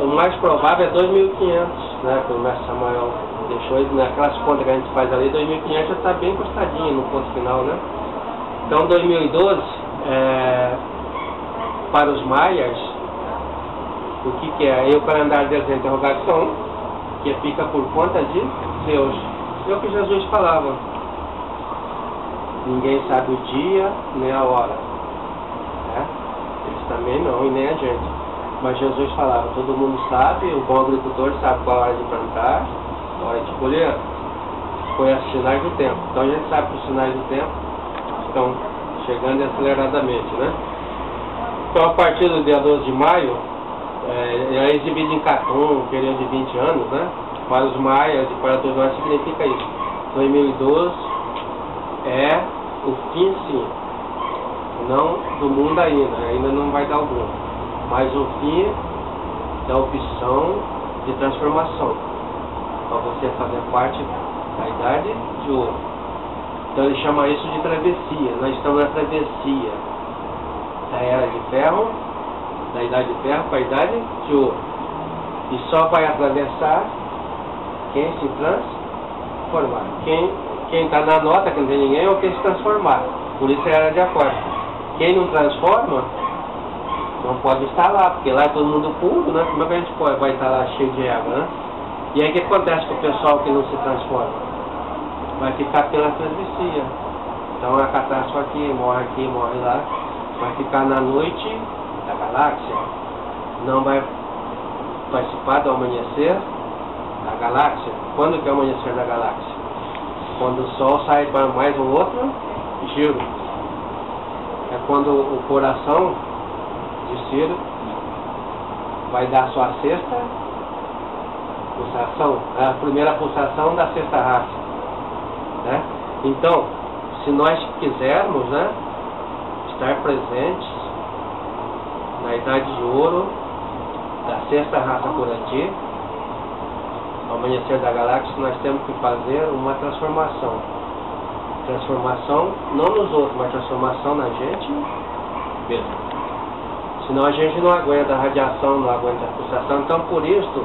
o mais provável é 2.500, né? Que o mestre Samuel deixou, naquelas contas que a gente faz ali, 2.500 já está bem encostadinho no ponto final, né? Então, 2012, para os maias, o que é? Aí o calendário deles é interrogação, que fica por conta de Deus. É o que Jesus falava. Ninguém sabe o dia nem a hora. Né? Eles também não, e nem a gente. Mas Jesus falava, todo mundo sabe, o bom agricultor sabe qual a hora de plantar, a hora de colher. Foi os sinais do tempo. Então a gente sabe que os sinais do tempo estão chegando aceleradamente, né? Então a partir do dia 12 de maio, é exibido em Catum, um período de 20 anos, né? Para os maias e para todos nós significa isso. 2012 é o fim, sim. Não do mundo ainda não vai dar algum. Mas o fim da opção de transformação. Para você fazer parte da idade de ouro. Então ele chama isso de travessia. Nós estamos na travessia da era de ferro, da idade de ferro para a idade de ouro. E só vai atravessar quem se transformar. Quem está na nota, que não tem ninguém, ou quem se transformar. Por isso é era de aquário. Quem não transforma, não pode estar lá, porque lá é todo mundo puro, né? Como é que a gente vai estar lá cheio de água, né? E aí o que acontece com o pessoal que não se transforma? Vai ficar pela travessia. Então a catástrofe aqui, morre lá. Vai ficar na noite da galáxia. Não vai participar do amanhecer da galáxia. Quando que é o amanhecer da galáxia? Quando o Sol sai para mais um outro giro. É quando o coração de Ciro vai dar sua sexta pulsação, a primeira pulsação da sexta raça, né? Então, se nós quisermos, né, estar presentes na idade de ouro da sexta raça Puradir, ao amanhecer da galáxia, nós temos que fazer uma transformação. Transformação não nos outros, mas transformação na gente mesmo. Senão a gente não aguenta a radiação, não aguenta a pulsação. Então por isso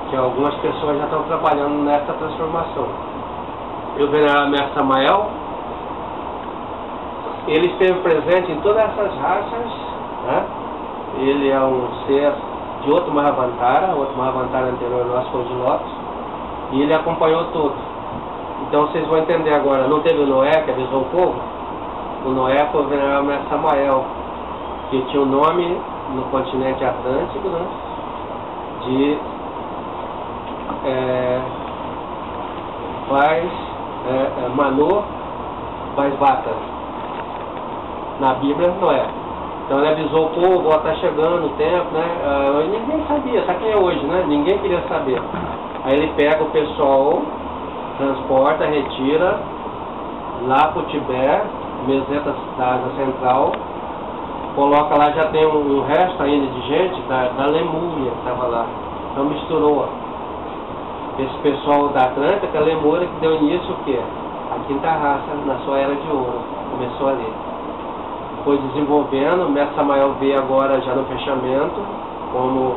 que algumas pessoas já estão trabalhando nessa transformação. E o venerável Mestre Samael, ele esteve presente em todas essas raças, né? Ele é um ser de outro Mahavantara, outro Mahavantara anterior nosso foi de Lótus, e ele acompanhou tudo. Então vocês vão entender agora, não teve o Noé que avisou o povo? O Noé foi o venerável Mestre Samael, que tinha o nome no continente atlântico, né? De Manu Vaisvata. Na Bíblia não é. Então ele avisou o povo, ó, tá chegando o tempo, né? Ninguém sabia, sabe quem é hoje, né? Ninguém queria saber. Aí ele pega o pessoal, transporta, retira lá pro Tibete, meseta da Ásia Central, coloca lá, já tem um resto ainda de gente da Lemúria que estava lá. Então misturou esse pessoal da Atlântica, a Lemúria, que deu início o quê? A quinta raça na sua era de ouro. Começou ali. Foi desenvolvendo, o Mestre Samael veio agora já no fechamento, como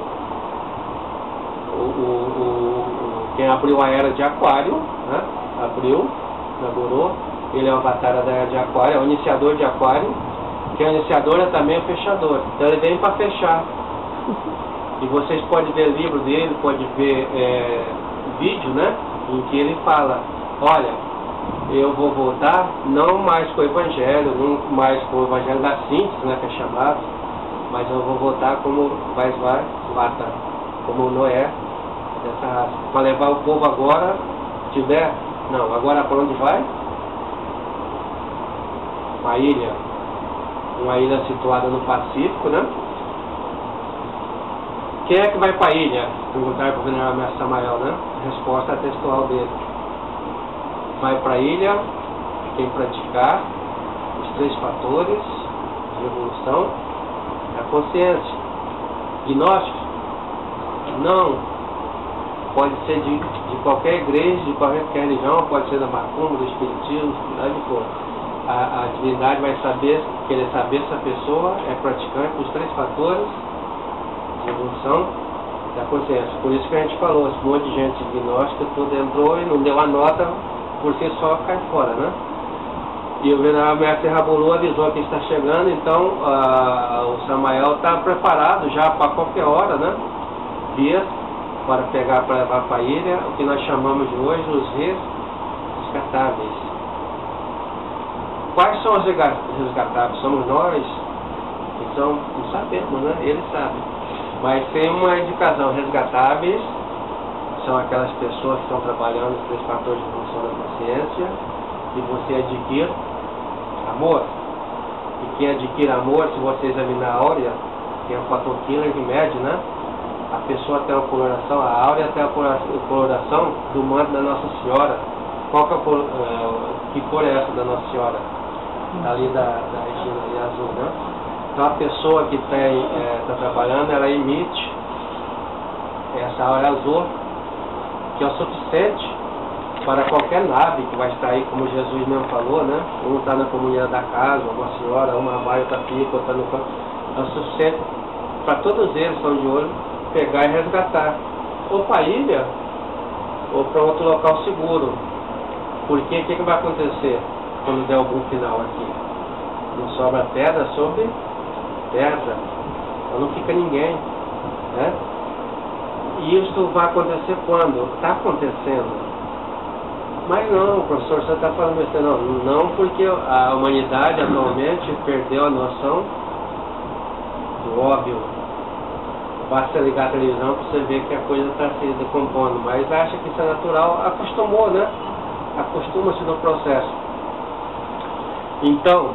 quem abriu a era de Aquário, né? Abriu, inaugurou, ele é o avatar da era de Aquário, é o iniciador de Aquário, que é o iniciador é também o fechador. Então ele vem para fechar. E vocês podem ver livro dele, podem ver vídeo, né? Em que ele fala, olha, eu vou voltar não mais com o Evangelho, não mais com o Evangelho da síntese, né, que é chamado, mas eu vou voltar como Vaisvata, como Noé, dessa raça. Para levar o povo agora, tiver, não, agora para onde vai? Uma ilha situada no Pacífico, né? Quem é que vai para a ilha? Perguntaram para o venerável Mestre Samael, né? A resposta é textual dele. Vai para a ilha quem praticar os 3 fatores de evolução, é a consciência. Gnóstico? Não. Pode ser de qualquer igreja, de qualquer religião, pode ser da macumba, do espiritismo, da onde for. A divindade vai querer saber se a pessoa é praticante dos 3 fatores de evolução da consciência. Por isso que a gente falou, esse monte de gente gnóstica, tudo entrou e não deu a nota, por si só cai fora, né? E o venerável Mestre Rabulu avisou que está chegando, então o Samael está preparado já para qualquer hora, né? Dias para pegar, para levar para a ilha, o que nós chamamos de hoje os resgatáveis. Quais são os resgatáveis? Somos nós? Então, não sabemos, né? Ele sabe. Mas tem uma indicação, resgatáveis são aquelas pessoas que estão trabalhando os 3 fatores de evolução da consciência, e você adquire amor. E quem adquire amor, se você examinar a áurea, tem o fator killer que mede, né? A pessoa tem uma coloração, a áurea tem a coloração do manto da Nossa Senhora. Qual que cor é essa da Nossa Senhora? Ali da Regina, ali azul, né? Então a pessoa que está trabalhando, ela emite essa áurea azul, que é o suficiente para qualquer nave que vai estar aí, como Jesus mesmo falou, né? Um está na comunidade da casa, uma senhora, uma vai, outra fica, outra no campo. É o suficiente para todos eles, são de olho, pegar e resgatar. Ou para a ilha, ou para outro local seguro. Porque o que vai acontecer quando der algum final aqui? Não sobra pedra sobre pedra. Então não fica ninguém, né? E isso vai acontecer quando? Está acontecendo. Mas não, o professor, você está falando isso. Não, porque a humanidade atualmente perdeu a noção do óbvio. Basta ligar a televisão para você ver que a coisa está se decompondo. Mas acha que isso é natural, acostumou, né? Acostuma-se no processo. Então,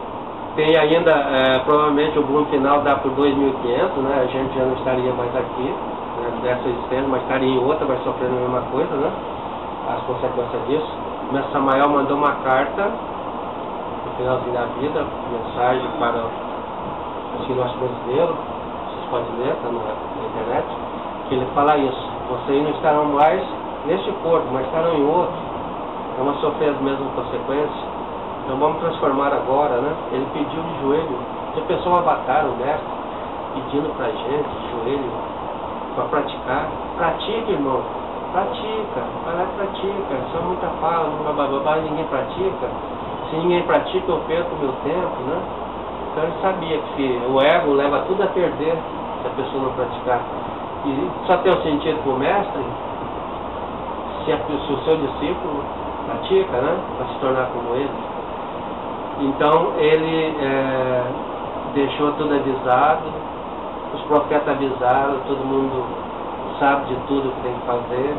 tem ainda, provavelmente o boom final dá por 2.500, né? A gente já não estaria mais aqui, né, dessa existência, mas estaria em outra, vai sofrendo a mesma coisa, né? As consequências disso. O Mestre Samael mandou uma carta no finalzinho da vida, mensagem para os filósofos brasileiros, vocês podem ler, está na internet, que ele fala isso: vocês não estarão mais neste corpo, mas estarão em outro, vamos sofrer as mesmas consequências. Então vamos transformar agora, né? Ele pediu de joelho, já pensou um avatar, o mestre, pedindo pra gente, de joelho, para praticar. Pratique, irmão, pratica, vai lá e pratica, só muita fala, bababá, ninguém pratica. Se ninguém pratica, eu perco o meu tempo, né? Então ele sabia que o ego leva tudo a perder se a pessoa não praticar. E só tem um sentido para o mestre se o seu discípulo pratica, né? Para se tornar como ele. Então ele deixou tudo avisado, os profetas avisaram, todo mundo sabe de tudo que tem que fazer.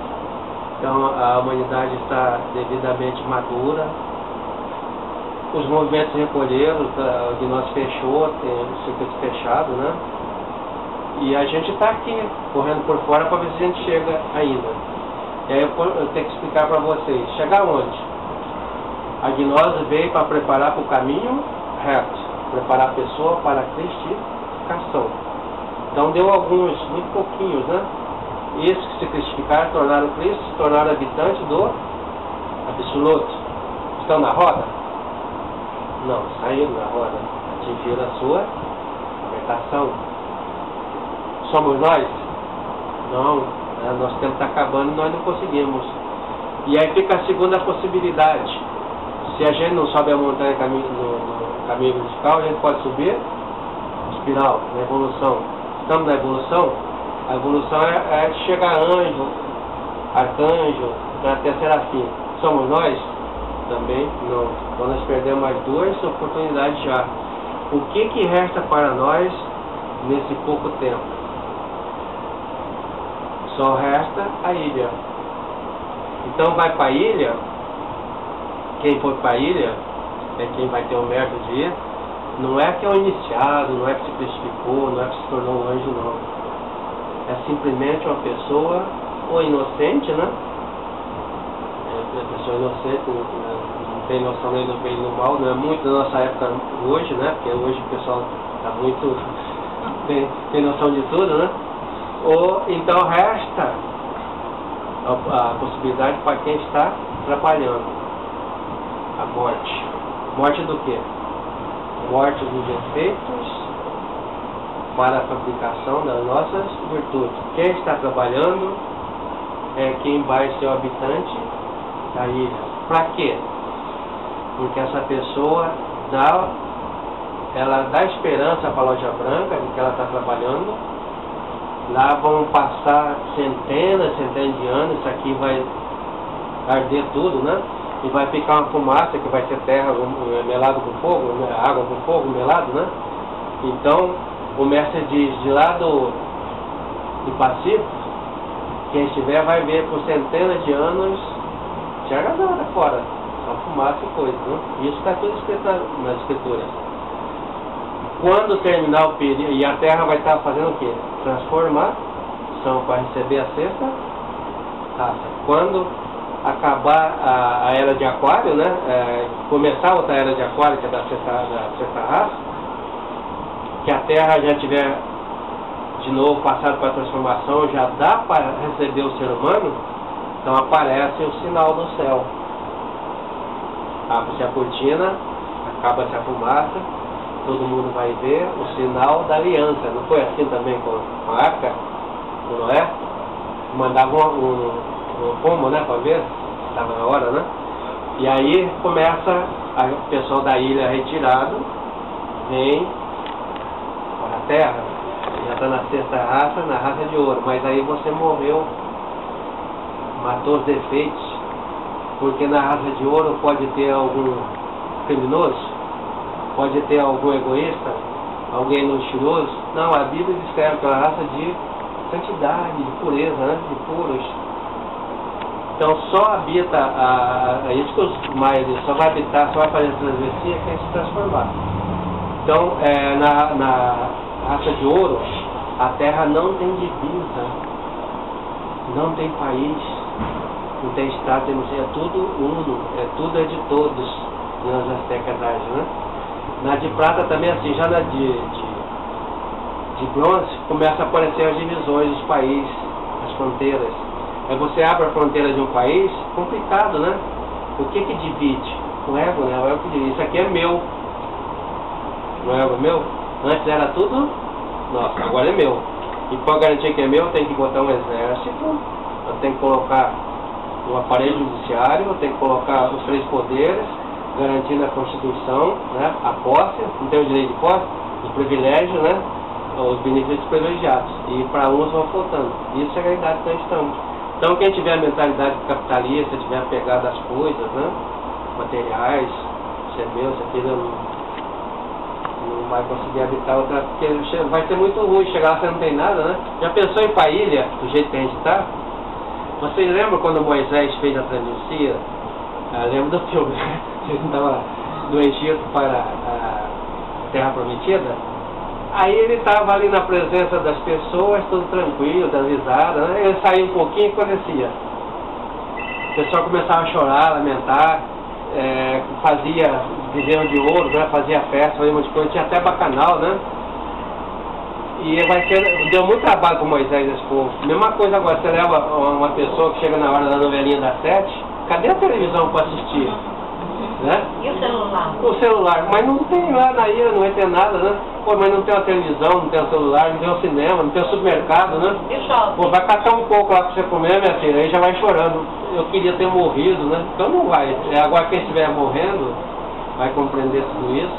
Então a humanidade está devidamente madura. Os movimentos recolheram, o gnóstico fechou, tem o circuito fechado, né? E a gente está aqui, correndo por fora para ver se a gente chega ainda. E aí eu tenho que explicar para vocês. Chegar onde? A gnose veio para preparar para o caminho reto, preparar a pessoa para a cristificação. Então deu alguns, muito pouquinhos, né? Esses que se cristificaram, tornaram Cristo, se tornaram habitantes do absoluto. Estão na roda? Não, saíram da roda, atingiram a sua libertação. Somos nós? Não, nosso tempo está acabando e nós não conseguimos. E aí fica a segunda possibilidade. Se a gente não sobe a montanha no caminho vertical, a gente pode subir espiral, na evolução. Estamos na evolução? A evolução é chegar a anjo, arcanjo, até serafim. Somos nós? Também não. Então nós perdemos mais duas oportunidades já. O que resta para nós nesse pouco tempo? Só resta a ilha. Então vai para a ilha. Quem for para a ilha é quem vai ter o mérito de ir. Não é que é um iniciado, não é que se crucificou, não é que se tornou um anjo, não. É simplesmente uma pessoa, ou inocente, né? Pessoa inocente, não tem noção nem do bem e do mal, não é muito da nossa época hoje, né? Porque hoje o pessoal está muito tem noção de tudo, né? Ou então resta a possibilidade para quem está trabalhando, a morte. Morte do quê? Morte dos efeitos para a fabricação das nossas virtudes. Quem está trabalhando é quem vai ser o habitante da ilha. Para quê? Porque essa pessoa ela dá esperança para a loja branca de que ela está trabalhando. Lá vão passar centenas de anos, isso aqui vai arder tudo, né? E vai ficar uma fumaça que vai ser terra melado com fogo, água com fogo melado, né? Então, o mestre diz, de lá do Pacífico, quem estiver vai ver por centenas de anos, enxerga nada fora, só fumaça e coisa, né? Isso está tudo escrito nas escrituras. Quando terminar o período, e a Terra vai estar fazendo o quê? Transformação para receber a sexta raça. Quando acabar a era de Aquário, né? Começar outra era de Aquário, que é da sexta raça, que a Terra já tiver de novo passado para a transformação, já dá para receber o ser humano, então aparece o sinal do céu. Abre-se a cortina, acaba-se a fumaça, todo mundo vai ver o sinal da aliança. Não foi assim também com a Arca, com Noé? Mandava um pombo, né, para ver, estava na hora, né? E aí começa o pessoal da ilha retirado, vem para a terra, já está na sexta raça, na raça de ouro, mas aí você morreu, matou os defeitos, porque na raça de ouro pode ter algum criminoso, pode ter algum egoísta, alguém luxuoso. Não, a Bíblia descreve aquela raça de santidade, de pureza, né? De puros. Então só habita isso que os maias só vai habitar, só vai fazer a travessia quem se transformar. Então na raça de ouro, a terra não tem divisa, não tem país, não tem estado, é tudo uno, tudo é de todos, nas astecas, né? Na de prata também assim, já na de bronze começa a aparecer as divisões dos países, as fronteiras. Aí você abre a fronteira de um país, complicado, né? O que que divide? O ego, né? O ego que divide. Isso aqui é meu. Não é meu? Antes era tudo nosso, agora é meu. E para garantir que é meu, eu tenho que botar um exército, eu tenho que colocar um aparelho judiciário, eu tenho que colocar os 3 poderes, garantindo a Constituição, né? A posse, não tem o direito de posse, os privilégios, né? Os benefícios privilegiados. E para uns vão faltando. Isso é a realidade que nós estamos. Então quem tiver a mentalidade capitalista, tiver apegado às coisas, né? Materiais, isso é meu, isso aqui não vai conseguir habitar outra, porque vai ser muito ruim, chegar lá você não tem nada, né? Já pensou em ir para a ilha, do jeito que a gente está? Vocês lembram quando Moisés fez a travessia? Lembro do filme, ele estava do Egito para a Terra Prometida? Aí ele estava ali na presença das pessoas, tudo tranquilo, das risadas, né? Ele saía um pouquinho e conhecia. O pessoal começava a chorar, lamentar, fazia bezerro de ouro, né? Fazia festa, fazia um monte de coisa, tinha até bacanal, né? E deu muito trabalho para Moisés esse povo. Mesma coisa agora, você leva uma pessoa que chega na hora da novelinha das 7, cadê a televisão para assistir? Né? E o celular? O celular, mas não tem lá na ilha, não vai ter nada, né? Pô, mas não tem uma televisão, não tem um celular, não tem um cinema, não tem um supermercado, né? E o shopping? Pô, vai catar um pouco lá para você comer, minha filha, aí já vai chorando. Eu queria ter morrido, né? Então não vai. Agora quem estiver morrendo vai compreender tudo isso,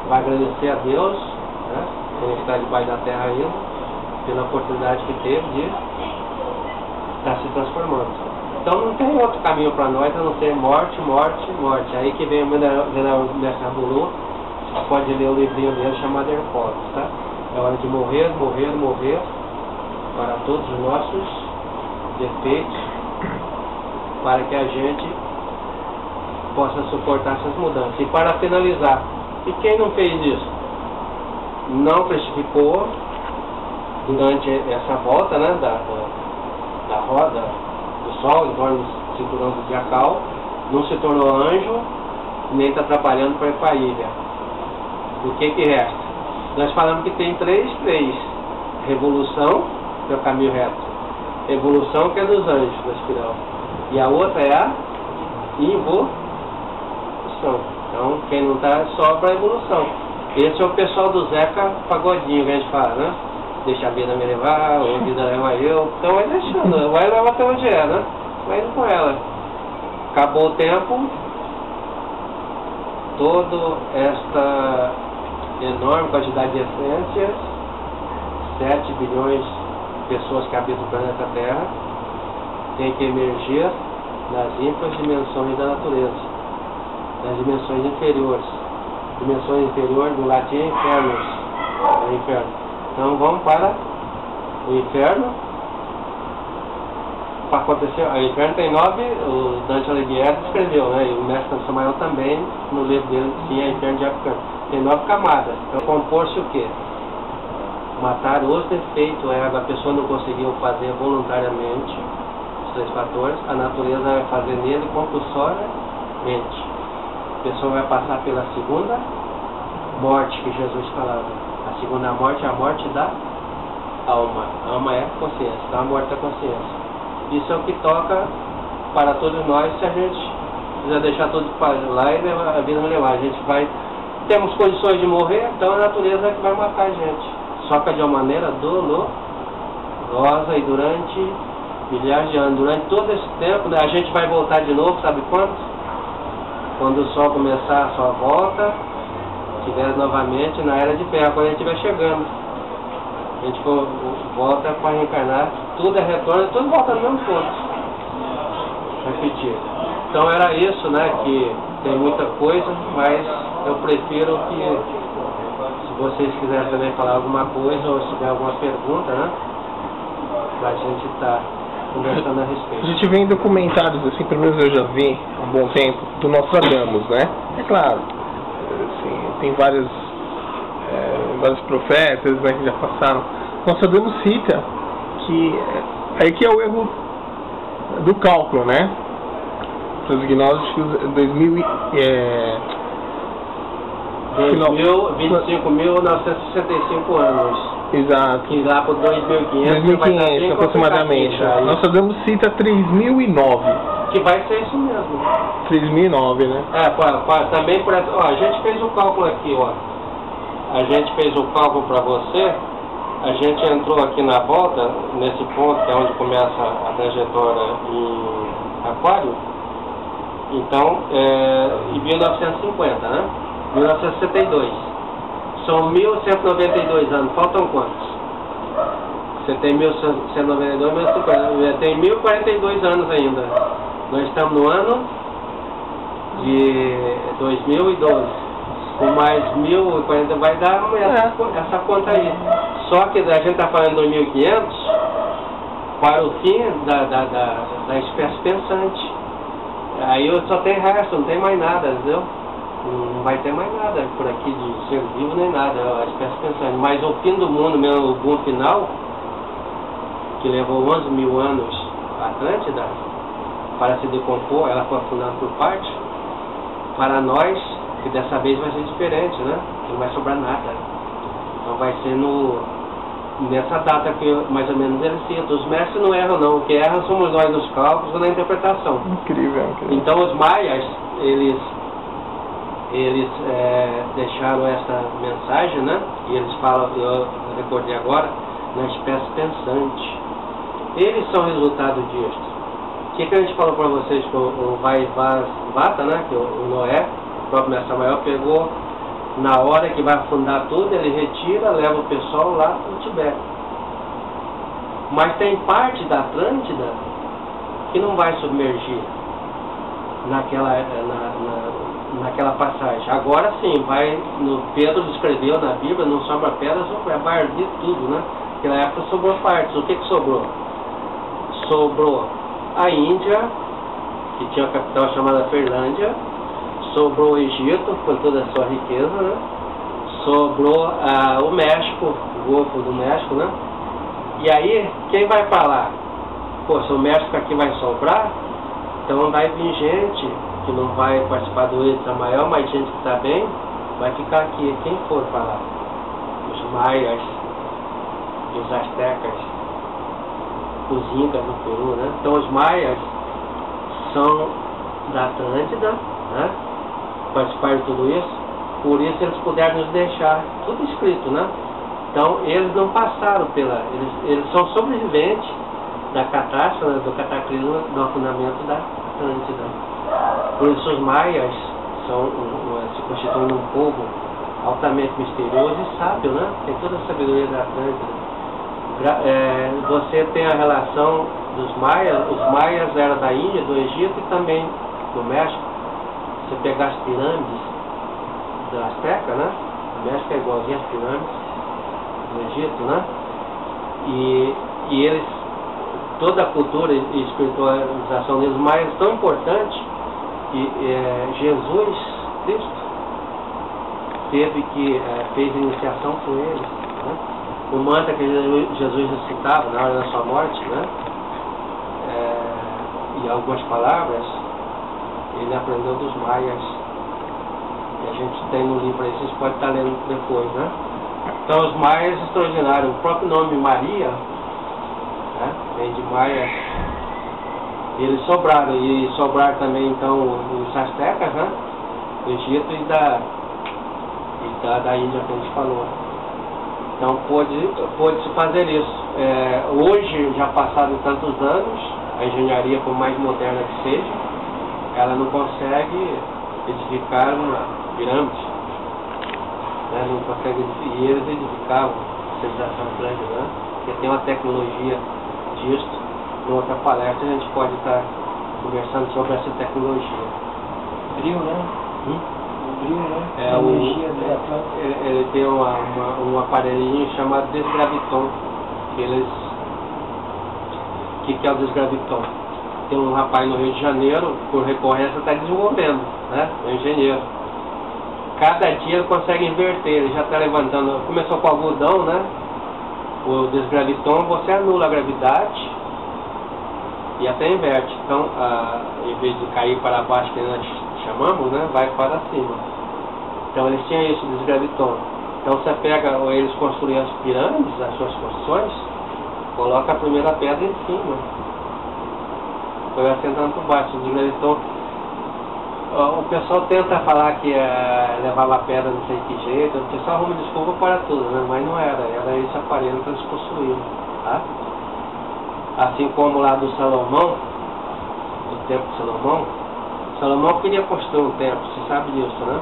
vai agradecer a Deus, né? Quem está debaixo da terra ainda, pela oportunidade que teve de estar se transformando. Então não tem outro caminho para nós a não ser morte, morte, morte. Aí que vem o Mestre Abulu, você pode ler o livrinho dele chamado Hercópolis, tá? É hora de morrer, morrer, morrer para todos os nossos defeitos, para que a gente possa suportar essas mudanças. E para finalizar, e quem não fez isso? Não classificou durante essa volta, né, da roda do Sol em torno do cinturão zodiacal, não se tornou anjo, nem está trabalhando para ir para a ilha. O que que resta? Nós falamos que tem três: revolução, que é o caminho reto, evolução, que é dos anjos, da espiral, e a outra é a involução. Então quem não está só para a evolução. Esse é o pessoal do Zeca Pagodinho que a gente fala, né? Deixa a vida me levar, ou a vida leva eu. Então vai deixando, vai levar até onde é, né? Vai indo com ela. Acabou o tempo, toda esta enorme quantidade de essências, 7 bilhões de pessoas que habitam o planeta Terra, tem que emergir nas ínfimas dimensões da natureza, nas dimensões inferiores. Dimensões inferiores do latim é infernos, é inferno. Então vamos para o inferno. Para acontecer, o inferno tem 9, o Dante Alighieri escreveu, né? E o mestre Samael também, no livro dele, tinha Inferno de Africano. Tem 9 camadas. Então compor-se o quê? Matar os defeitos, a pessoa não conseguiu fazer voluntariamente os 3 fatores, a natureza vai fazer nele compulsoriamente. A pessoa vai passar pela segunda morte que Jesus falava. A segunda morte é a morte da alma. A alma é a consciência, então a morte da consciência. Isso é o que toca para todos nós, se a gente quiser deixar tudo para lá e a vida não levar. A gente vai, temos condições de morrer, então a natureza é que vai matar a gente. Só que de uma maneira dolorosa e durante milhares de anos. Durante todo esse tempo, né, a gente vai voltar de novo, sabe quando? Quando o Sol começar a sua volta, estiver novamente na Era de Ferro, quando a gente estiver chegando. A gente volta para reencarnar, tudo é retorno, tudo volta no mesmo ponto. Repetir. Então era isso, né, que tem muita coisa, mas eu prefiro que, se vocês quiserem também falar alguma coisa, ou se tiver alguma pergunta, né, para a gente estar conversando a respeito. A gente vê em documentários, assim, pelo menos eu já vi há um bom tempo, do Nostradamus, né? É claro, assim, tem vários profetas, né, que já passaram. Nostradamus cita que aí que é o erro do cálculo, né? Os gnósticos 25.965 anos Exato. E lá por 2.500 2.500 aproximadamente. Nós damos cita 3.009. Que vai ser isso mesmo. 3.009, né? Também por essa. Ó, a gente fez o cálculo aqui, ó. A gente fez o cálculo para você. A gente entrou aqui na volta, nesse ponto que é onde começa a trajetória em Aquário. Então, em 1950, né? 1962. São 1.192 anos. Faltam quantos? Você tem 1.192, 1.050. Tem 1.042 anos ainda. Nós estamos no ano de 2012. Com mais 1.040 vai dar essa conta aí. Só que a gente está falando de 2.500 para o fim da espécie pensante. Aí só tem resto, não tem mais nada, entendeu? Não vai ter mais nada por aqui de ser vivo nem nada, a espécie pensante. Mas o fim do mundo mesmo, o bom final, que levou 11.000 anos a Atlântida para se decompor, ela foi afundando por parte, para nós, que dessa vez vai ser diferente, né? Que não vai sobrar nada. Então vai ser nessa data que mais ou menos ele cita. Os mestres não erram não, o que erram somos nós nos cálculos ou na interpretação. Incrível. Então os maias, eles deixaram essa mensagem, né? E eles falam, eu recordei agora, na espécie pensante. Eles são resultado disso. O que a gente falou para vocês com o Vaivasvata, né? Que o Noé, o próprio Mestre Maior, pegou na hora que vai afundar tudo, ele retira, leva o pessoal lá para o Tibete. Mas tem parte da Atlântida que não vai submergir naquela passagem. Agora sim, Pedro descreveu na Bíblia, não sobra pedra, vai arder tudo, né? Naquela época sobrou partes. O que sobrou? Sobrou a Índia, que tinha uma capital chamada Ferlândia, sobrou o Egito, com toda a sua riqueza, né? Sobrou o México, o Golfo do México, né? E aí, quem vai para lá? Pô, se o México aqui vai sobrar, então vai vir gente que não vai participar do êxito maior, mas gente que está bem, vai ficar aqui. Quem for para lá? Os maias, os astecas, os incas no Peru, né? Então os maias são da Atlântida, né? Participaram de tudo isso, por isso eles puderam nos deixar tudo escrito, né? Então eles não passaram eles são sobreviventes da catástrofe, né? Do cataclismo, do afundamento da Atlântida. Por isso os maias se constituem um povo altamente misterioso e sábio, né? Tem toda a sabedoria da Atlântida. Você tem a relação dos maias, os maias eram da Índia, do Egito e também do México. Você pegar as pirâmides da Azteca, né? O México é igualzinho às pirâmides do Egito, né? E eles, toda a cultura e espiritualização deles maias é tão importante que Jesus Cristo fez iniciação com eles, né? O mantra que Jesus recitava na hora da sua morte, né? E algumas palavras ele aprendeu dos maias, que a gente tem no livro aí, vocês podem estar lendo depois, né? Então os maias extraordinários, o próprio nome Maria, né? Vem de Maia, eles sobraram, e sobraram também então os astecas, né? Do Egito e da Índia que a gente falou. Então pôde-se fazer isso. Hoje, já passaram tantos anos, a engenharia, por mais moderna que seja, ela não consegue edificar uma pirâmide, né? Não consegue edificar, e eles edificavam a civilização grande, né? Porque tem uma tecnologia disso. Em outra palestra a gente pode estar conversando sobre essa tecnologia. Brilho, né? O brilho, né? Ele tem um aparelhinho chamado desgraviton, que é o desgraviton? Tem um rapaz no Rio de Janeiro, por recorrência, está desenvolvendo, né? É um engenheiro. Cada dia ele consegue inverter, ele já está levantando, começou com o algodão, né? O desgraviton, você anula a gravidade e até inverte. Então, em vez de cair para baixo, que nós chamamos, né? Vai para cima. Então eles tinham isso, o desgraviton. Então você pega, eles construíam as pirâmides, as suas construções, coloca a primeira pedra em cima, foi assentando por baixo. Então, o pessoal tenta falar que levava a pedra não sei que jeito, o pessoal arruma desculpa para tudo, né? Mas não era esse aparelho que eles construíram, tá? Assim como lá do Salomão, do templo de Salomão queria construir um templo, você sabe disso, né?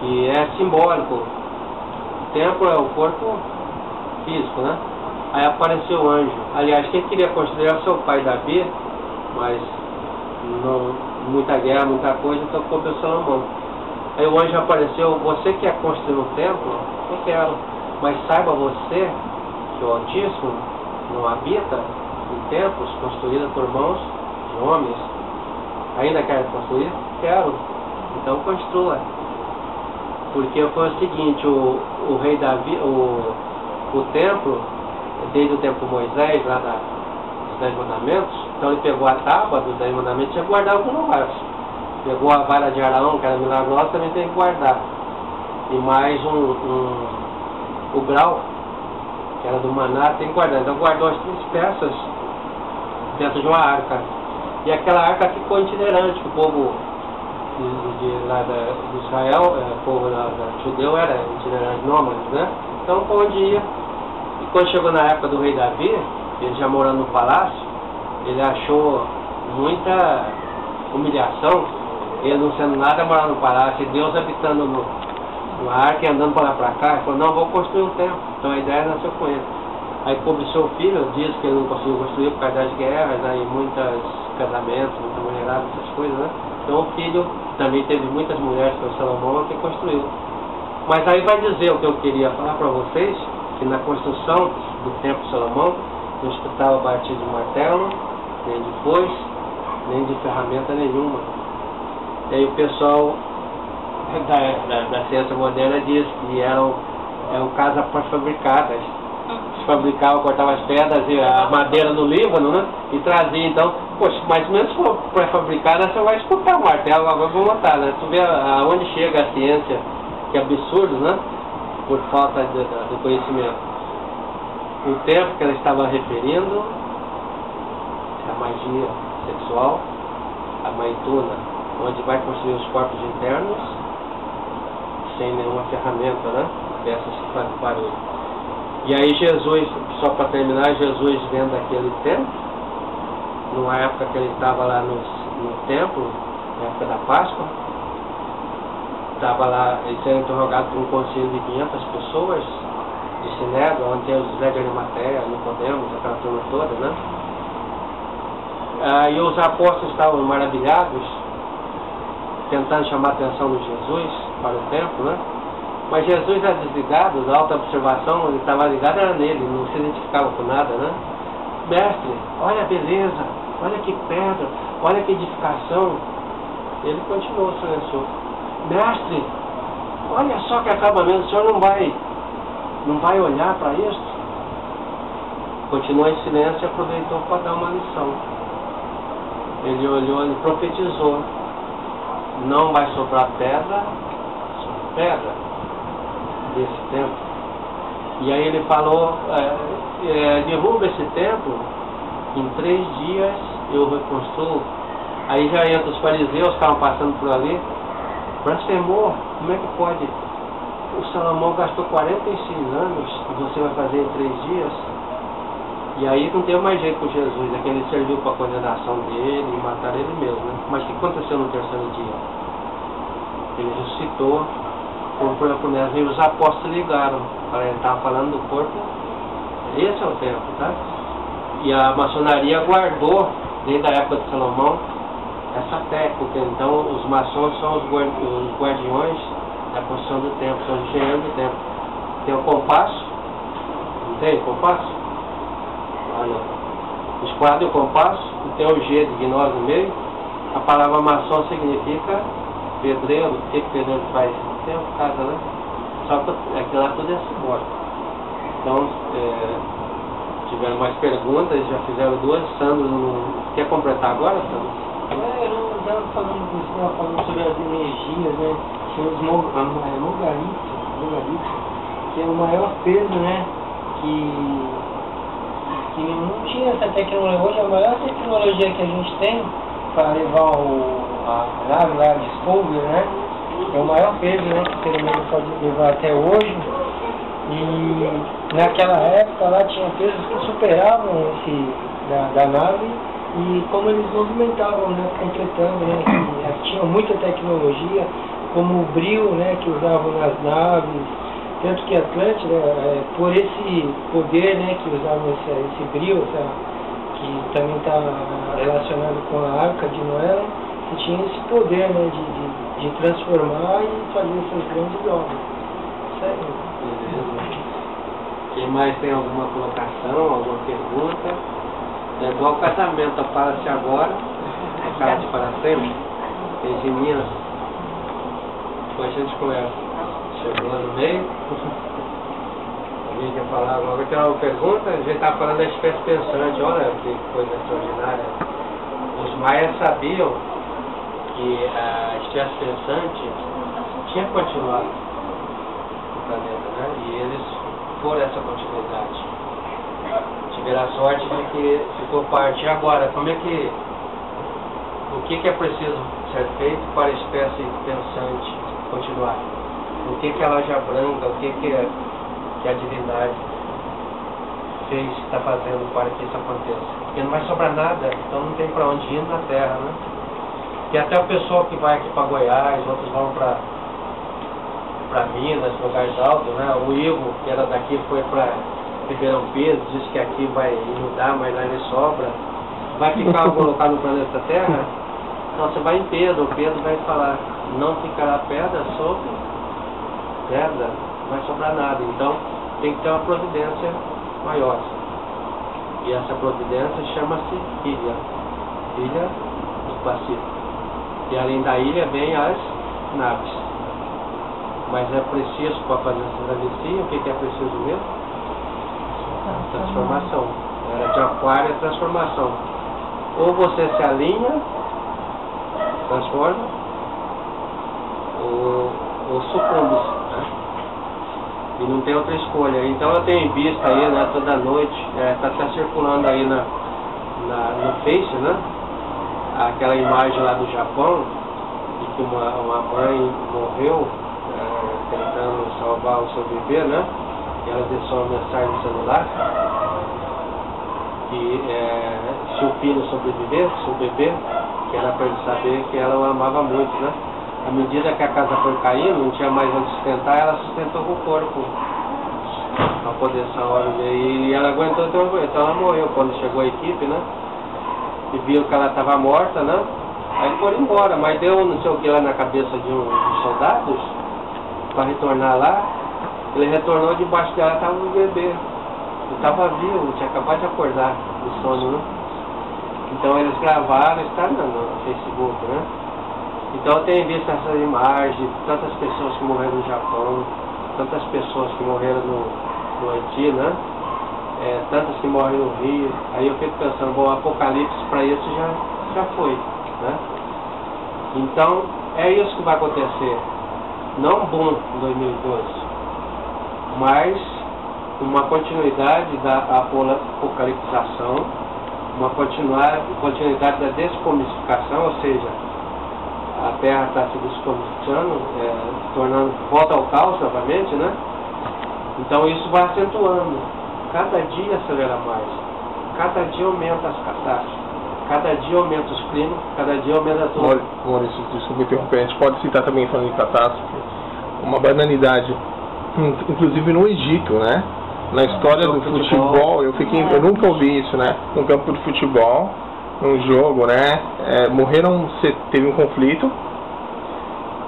Que é simbólico. O templo é o corpo físico, né? Aí apareceu o anjo. Aliás, quem queria construir era o seu pai Davi, mas não, muita guerra, muita coisa, então coube o Salomão. Aí o anjo apareceu: você quer construir um templo? Eu quero. Mas saiba você que o Altíssimo não habita em templos construídos por mãos de homens. Ainda quer construir? Quero. Então construa. Porque foi o seguinte, o rei Davi, o templo, desde o tempo de Moisés, lá dos 10 mandamentos, então ele pegou a tábua dos 10 mandamentos e guardava com o braço. Pegou a vara de Araão, que era milagrosa, também tem que guardar. E mais o grau, que era do maná, tem que guardar. Então guardou as 3 peças dentro de uma arca. E aquela arca ficou itinerante, que o povo de Israel, o povo judeu era itinerante, nômade, né? Então, onde ia. E quando chegou na época do rei Davi, ele já morando no palácio, ele achou muita humilhação, ele não sendo nada, morando no palácio, e Deus habitando no arca e andando para lá para cá. Ele falou: não, vou construir um templo. Então a ideia nasceu com ele. Aí cobiçou o filho, diz que ele não conseguiu construir por causa das guerras, aí muitos casamentos, muita mulherada, essas coisas, né? Então o filho também teve muitas mulheres para Salomão que construiu. Mas aí vai dizer o que eu queria falar para vocês, que na construção do templo de Salomão não escutava batido de martelo, nem de foice, nem de ferramenta nenhuma. E aí o pessoal da ciência moderna diz que eram casas pré-fabricadas. Fabricava, cortava as pedras e a madeira no Líbano, né? E trazia. Então, poxa, mas mesmo se for pré-fabricada, você vai escutar o martelo, agora vou botar, né? Tu vê aonde chega a ciência, que é absurdo, né? Por falta do conhecimento. O tempo que ela estava referindo é a magia sexual, a maituna, onde vai construir os corpos internos sem nenhuma ferramenta, né? Peças que fazem barulho. E aí Jesus, só para terminar, Jesus vendo aquele templo, numa época que ele estava lá no templo, na época da Páscoa, estava lá, ele sendo interrogado por um conselho de 500 pessoas, de Sinédrio, onde tem o José de Arimateia, Nicodemos, aquela turma toda, né? E os apóstolos estavam maravilhados, tentando chamar a atenção de Jesus para o templo, né? Mas Jesus era desligado, da alta observação, ele estava ligado, era nele, não se identificava com nada, né? Mestre, olha a beleza, olha que pedra, olha que edificação. Ele continuou silencioso. Mestre, olha só que acabamento, o senhor não vai olhar para isso? Continuou em silêncio e aproveitou para dar uma lição. Ele olhou, ele profetizou: não vai sobrar pedra sobre pedra desse templo. E aí ele falou: derruba esse templo, em 3 dias eu reconstruo. Aí já entra os fariseus que estavam passando por ali: blasfemou, como é que pode? O Salomão gastou 46 anos e você vai fazer em 3 dias? E aí não deu mais jeito com Jesus, é que ele serviu para a condenação dele e matar ele mesmo, né? Mas o que aconteceu no 3º dia? Ele ressuscitou, comprou a promessa, e os apóstolos ligaram, ele estava falando do corpo. Esse é o templo, tá? E a maçonaria guardou, desde a época de Salomão, essa técnica. Então os maçons são os guardiões da construção do templo, são os engenheiros do templo. Tem o compasso, não tem o compasso? Olha, o esquadro e o compasso, e tem o G de gnose no meio. A palavra maçom significa pedreiro. O que pedreiro faz? Tem uma casa, né? Só que aquilo lá tudo é simbólico. Então, tiveram mais perguntas, já fizeram 2. Sandro, quer completar agora, Sandro? Eu estava falando sobre as energias, né? Tinha os logaritos. que é o maior peso, né? Que não tinha essa tecnologia. Hoje a maior tecnologia que a gente tem para levar a nave lá, a Discovery, né? É o maior peso, né? Que o ser humano pode levar até hoje. E naquela época lá tinha pesos que superavam esse da nave, e como eles movimentavam, né? Completando, né? Que tinham muita tecnologia, como o brio, né? Que usavam nas naves. Tanto que Atlântida, por esse poder, né, que usavam esse brio, que também está relacionado com a Arca de Noé, que tinha esse poder, né, de transformar e fazer essas grandes obras. Sério. Beleza. Quem mais tem alguma colocação, alguma pergunta? É igual casamento, fala-se agora, é casa para sempre, desde Minas. Depois a gente conversa. Chegou lá no meio. Alguém quer falar agora? Tem uma pergunta? A gente está falando da espécie pensante. Olha que coisa extraordinária. Os maias sabiam que a espécie pensante tinha continuado no planeta, né? E eles foram essa continuidade. Tiveram a sorte de que ficou parte. Agora, como é que... O que é preciso ser feito para a espécie pensante continuar? O que a loja branca, o que a divindade fez, está fazendo para que isso aconteça? Porque não vai sobrar nada, então não tem para onde ir na Terra, né? E até o pessoal que vai aqui para Goiás, outros vão para Minas, lugares altos, né? O Ivo, que era daqui, foi para Ribeirão Preto, disse que aqui vai mudar, mas lá ele sobra. Vai ficar algum local no planeta Terra? Não, você vai em Pedro, o Pedro vai falar, não ficará pedra sobre pedra, não vai sobrar nada. Então tem que ter uma providência maior. E essa providência chama-se ilha do Pacífico. E além da ilha vem as naves. Mas é preciso, para fazer essa travessia, o que é preciso mesmo? Transformação. Era de aquário é transformação. Ou você se alinha, transforma, ou sucumbe. E não tem outra escolha. Então eu tenho visto aí, né, toda noite, tá circulando aí no Face, né, aquela imagem lá do Japão, de que uma mãe morreu tentando salvar o seu bebê, né, e ela deixou uma mensagem no celular, que se o filho sobrevivesse, se o bebê, que era para ele saber que ela o amava muito, né. À medida que a casa foi caindo, não tinha mais onde sustentar, ela sustentou com o corpo para poder salvar. E ela aguentou, então ela morreu quando chegou a equipe, né? E viu que ela estava morta, né? Aí foram embora, mas deu não sei o que lá na cabeça de uns soldados para retornar lá. Ele retornou, debaixo dela estava um bebê. Ele estava vivo, tinha acabado de acordar do sono, né? Então eles gravaram, está no Facebook, né? Então eu tenho visto essas imagens, tantas pessoas que morreram no Japão, tantas pessoas que morreram no Haiti, né? Tantas que morrem no Rio. Aí eu fico pensando, bom, o apocalipse para isso já foi, né? Então é isso que vai acontecer. Não um boom em 2012, mas uma continuidade da apocaliptização, uma continuidade da descomistificação, ou seja, a Terra está se descomistificando, tornando, volta ao caos novamente, né? Então isso vai acentuando. Cada dia acelera mais. Cada dia aumenta as catástrofes. Cada dia aumenta os crimes. Cada dia aumenta tudo. Maurício, desculpa interromper. A gente pode citar também, falando em catástrofe, uma banalidade, inclusive no Egito, né? Na história do futebol, eu nunca ouvi isso, né? No campo de futebol, num jogo, né? Teve um conflito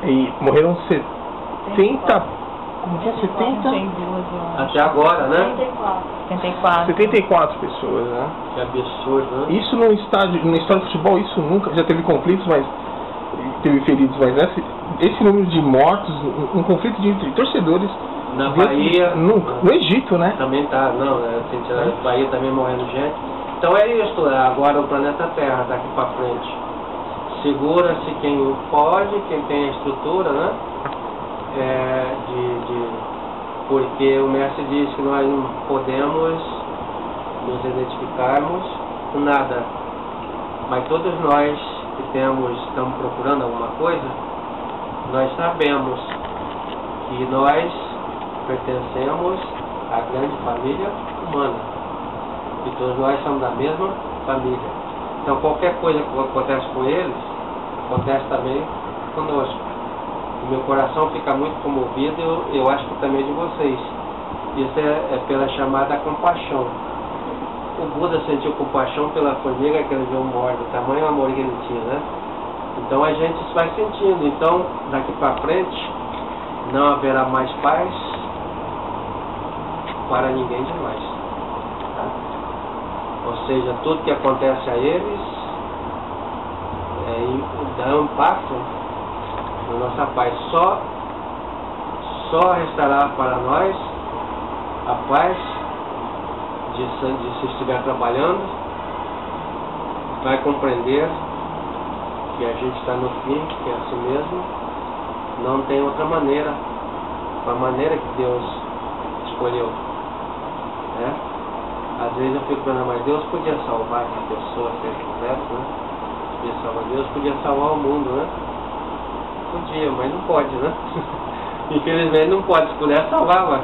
e morreram 70. Como que é? 70? Até agora, né? 74 pessoas, né? Que absurdo, né? Isso no história do futebol, isso nunca, já teve conflitos, mas teve feridos, mas esse número de mortos, um conflito entre torcedores. Na Bahia, no Egito, né? Também tá, na Bahia também morrendo gente. Então é isso, agora o planeta Terra daqui para frente. Segura-se quem pode, quem tem a estrutura, né? porque o mestre diz que nós não podemos nos identificarmos com nada, mas todos nós que estamos procurando alguma coisa, nós sabemos que nós pertencemos à grande família humana, e todos nós somos da mesma família. Então qualquer coisa que acontece com eles, acontece também conosco. O meu coração fica muito comovido, eu acho que também de vocês. Isso é pela chamada compaixão. O Buda sentiu compaixão pela formiga que ele viu morta, o tamanho do amor que ele tinha, né? Então a gente vai sentindo. Então, daqui para frente, não haverá mais paz para ninguém de nós. Tá? Ou seja, tudo que acontece a eles dá um impacto na nossa paz. Só restará para nós a paz de se estiver trabalhando, vai compreender que a gente está no fim, que é assim mesmo, não tem outra maneira, a maneira que Deus escolheu, né? Às vezes eu fico pensando, mas Deus podia salvar essa pessoa se ele quisesse, né? Podia salvar Deus, podia salvar o mundo, né? Podia, mas não pode, né? Infelizmente não pode, se puder salvar, mas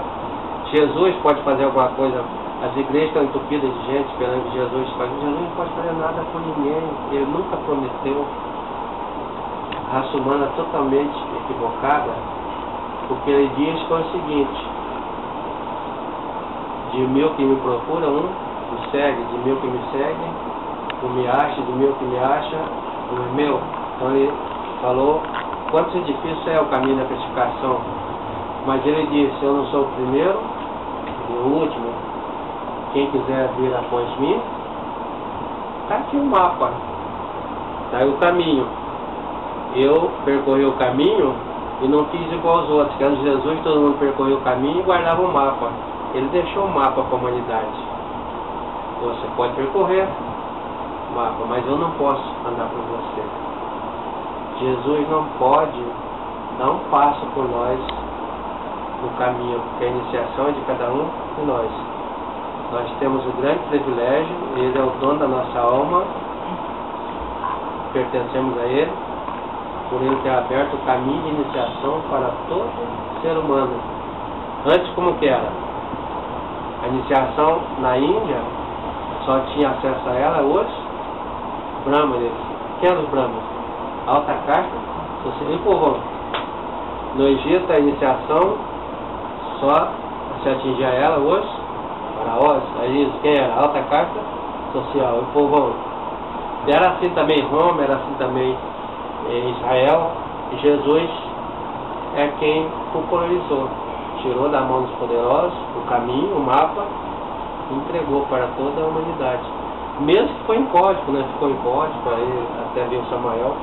Jesus pode fazer alguma coisa. As igrejas estão entupidas de gente esperando que Jesus faça. Jesus não pode fazer nada por ninguém, ele nunca prometeu. A raça humana é totalmente equivocada, porque ele diz que é o seguinte: de 1000 que me procuram, um me segue, de 1000 que me seguem, um me acha, de 1000 que me acha, um é meu. Então ele falou quanto difícil é o caminho da crucificação, mas ele disse: eu não sou o primeiro e o último, quem quiser vir após mim, está aqui o mapa, está aí o caminho. Eu percorri o caminho e não fiz igual aos outros, que antes de Jesus todo mundo percorria o caminho e guardava o mapa. Ele deixou o mapa para a humanidade. Você pode percorrer o mapa, mas eu não posso andar por você. Jesus não pode dar um passo por nós no caminho, porque a iniciação é de cada um de nós. Nós temos o grande privilégio, ele é o dono da nossa alma, pertencemos a ele, por ele ter aberto o caminho de iniciação para todo ser humano. Antes como que era? A iniciação na Índia só tinha acesso a ela os brahmanes. Quem eram os brahmanes? Alta casta, social e povão. No Egito a iniciação só se atingia ela os faraós. Aí quem era? Alta casta, social e povão. Era assim também em Roma, era assim também em Israel. E Jesus é quem popularizou, tirou da mão dos poderosos o caminho, o mapa, e entregou para toda a humanidade. Mesmo que foi em código, né? Ficou em código, aí até veio Samuel,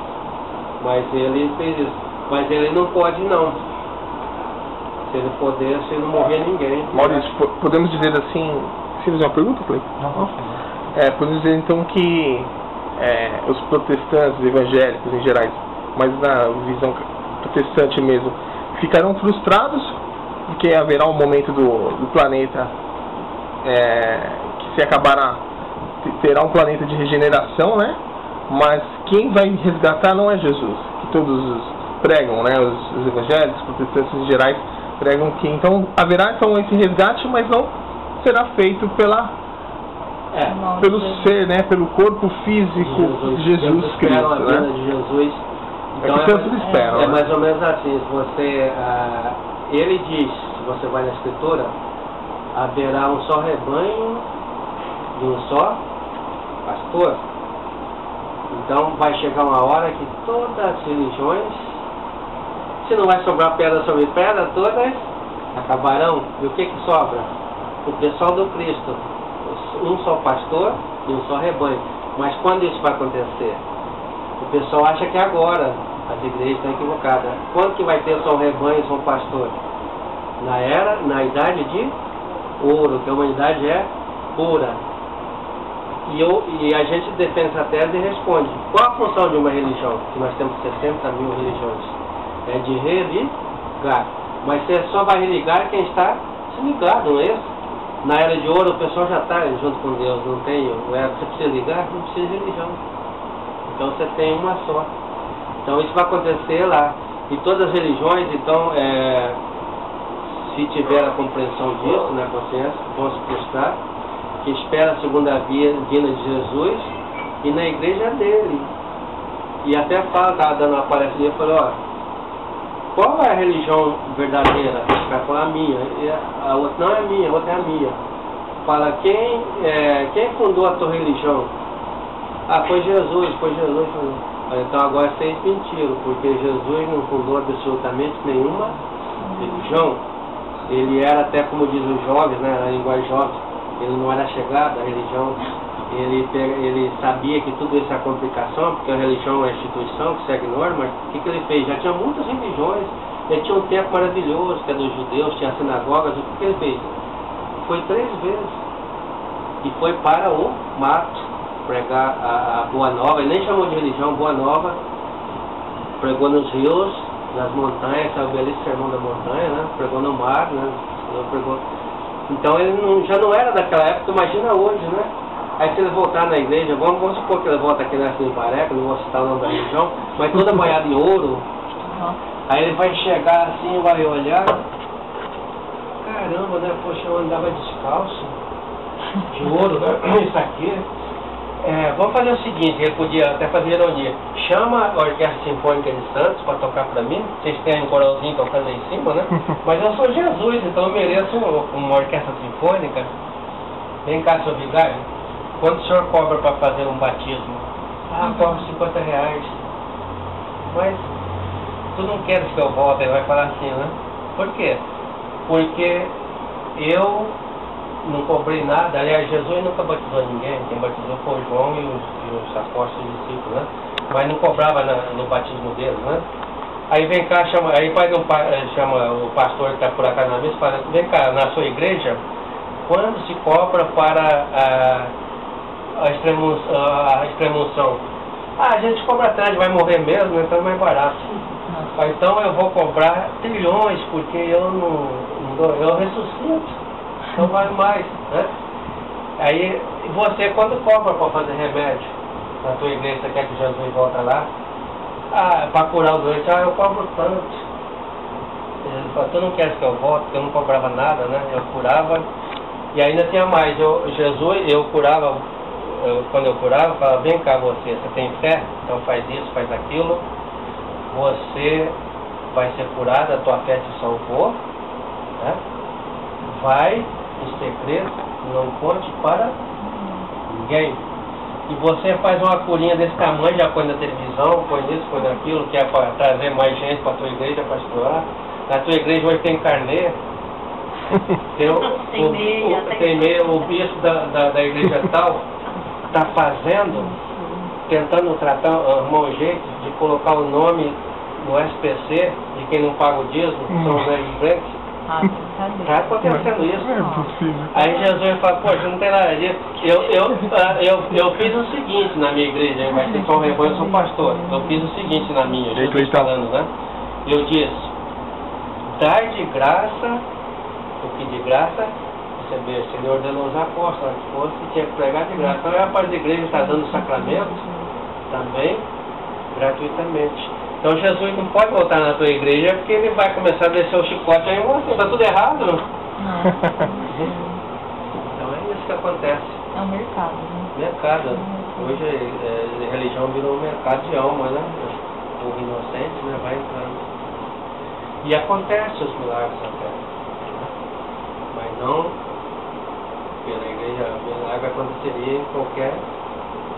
mas ele fez isso. Mas ele não pode não. Se ele pudesse, não morrer ninguém. Maurício, podemos dizer assim... Você fez uma pergunta, Cleiton? Não. Podemos dizer então que os protestantes, evangélicos em gerais, mas na visão protestante mesmo, ficarão frustrados porque haverá um momento do planeta que se acabará, terá um planeta de regeneração, né? Mas quem vai resgatar não é Jesus, que todos pregam, né? Os evangélicos, protestantes em gerais pregam que então haverá então esse resgate, mas não será feito pelo ser, né? Pelo corpo físico de Jesus Cristo, né? De Jesus. Então esperam, é mais ou menos assim. Se você, ele diz, se você vai na Escritura, haverá um só rebanho e um só pastor. Então vai chegar uma hora que todas as religiões, se não vai sobrar pedra sobre pedra, todas acabarão. E o que sobra? O pessoal do Cristo, um só pastor e um só rebanho. Mas quando isso vai acontecer? O pessoal acha que é agora. As igrejas estão equivocadas. Quando que vai ter só um rebanho e só um pastor? Na idade de ouro, que a humanidade é pura. E a gente defende essa tese e responde: qual a função de uma religião? Que nós temos 60 mil religiões. É de religar. Mas você só vai religar quem está se ligado, não é isso? Na era de ouro o pessoal já está junto com Deus, não tem? Você precisa ligar? Não precisa de religião. Então você tem uma só. Então isso vai acontecer lá. E todas as religiões, então, se tiver a compreensão disso, na consciência, vão se prestar, que espera a segunda vinda de Jesus e na igreja dele. E até fala, estava dando uma palestra e falou, ó, qual é a religião verdadeira? O cara falou, a minha. E a outra não é a minha, a outra é a minha. Fala, quem fundou a tua religião? Ah, foi Jesus. Então agora vocês mentiram, porque Jesus não fundou absolutamente nenhuma religião. Ele era, até como diz os jovens, né, a linguagem jovem, ele não era chegado à religião. Ele sabia que tudo isso é complicação, porque a religião é uma instituição que segue normas. O que ele fez? Já tinha muitas religiões, ele tinha um tempo maravilhoso, que é dos judeus, tinha sinagogas. O que ele fez? Foi 3 vezes. E foi para o mato pregar a Boa Nova. Ele nem chamou de religião, Boa Nova. Pregou nos rios, nas montanhas, é o belíssimo sermão da montanha, né? Pregou no mar, né? Então ele já não era daquela época, imagina hoje, né? Aí se ele voltar na igreja, vamos supor que ele volta aqui nessa Impareca, não vou citar o nome da religião, mas toda banhada em ouro. Aí ele vai chegar assim, vai olhar, caramba, né? Poxa, eu andava descalço, de ouro, né? Isso aqui. Vamos fazer o seguinte, ele podia até fazer ironia. Chama a Orquestra Sinfônica de Santos para tocar para mim. Vocês têm um coralzinho tocando aí em cima, né? Mas eu sou Jesus, então eu mereço uma orquestra sinfônica. Vem cá, seu vigário. Quanto o senhor cobra para fazer um batismo? Ah, cobro R$50. Mas tu não queres que eu volte? Ele vai falar assim, né? Por quê? Porque eu não cobrei nada. Aliás, Jesus nunca batizou ninguém. Quem batizou foi o João e os apóstolos e discípulos, né? Mas não cobrava no batismo deles, né? Aí vem cá, chama o pastor que está por acaso na mesa e fala, vem cá, na sua igreja, quando se cobra para a extremunção? Ah, a gente cobra atrás, vai morrer mesmo, então é mais barato. Então eu vou cobrar trilhões, porque eu ressuscito. Então vale mais, né? Aí você, quando cobra para fazer remédio na tua igreja, você quer que Jesus volta lá? Ah, para curar o doente, eu cobro tanto. Ele fala, tu não queres que eu volte? Porque eu não cobrava nada, né? Eu curava. E ainda tinha mais, eu curava, quando eu curava, eu falava, vem cá você tem fé? Então faz isso, faz aquilo. Você vai ser curado, a tua fé te salvou, né? Vai em segredo, não conte para ninguém. E você faz uma curinha desse tamanho, já põe na televisão, põe isso, põe naquilo, que é para trazer mais gente para a tua igreja, para explorar. Na tua igreja hoje tem carnê, tem meia, o bispo da igreja tal está tentando arrumar um jeito de colocar o nome no SPC de quem não paga o dízimo, são os crentes. Está acontecendo isso. Aí Jesus fala, poxa, não tem nada disso. Eu fiz o seguinte na minha igreja, vai ser só um rebanho, eu sou pastor. Eu fiz o seguinte na minha, Jesus falando, né? Eu disse, dar de graça o que de graça receber. O Senhor ordenou os apóstolos, que fosse, tinha que pregar de graça. Então a parte da igreja está dando sacramentos também gratuitamente. Então Jesus não pode voltar na tua igreja porque ele vai começar a descer o chicote aí, você está tudo errado. Não. Então é isso que acontece. É um mercado, né? Mercado. Hoje a religião virou um mercado de alma, né? O povo inocente, né, vai entrando. E acontece os milagres até. Mas não pela igreja. O milagre aconteceria em qualquer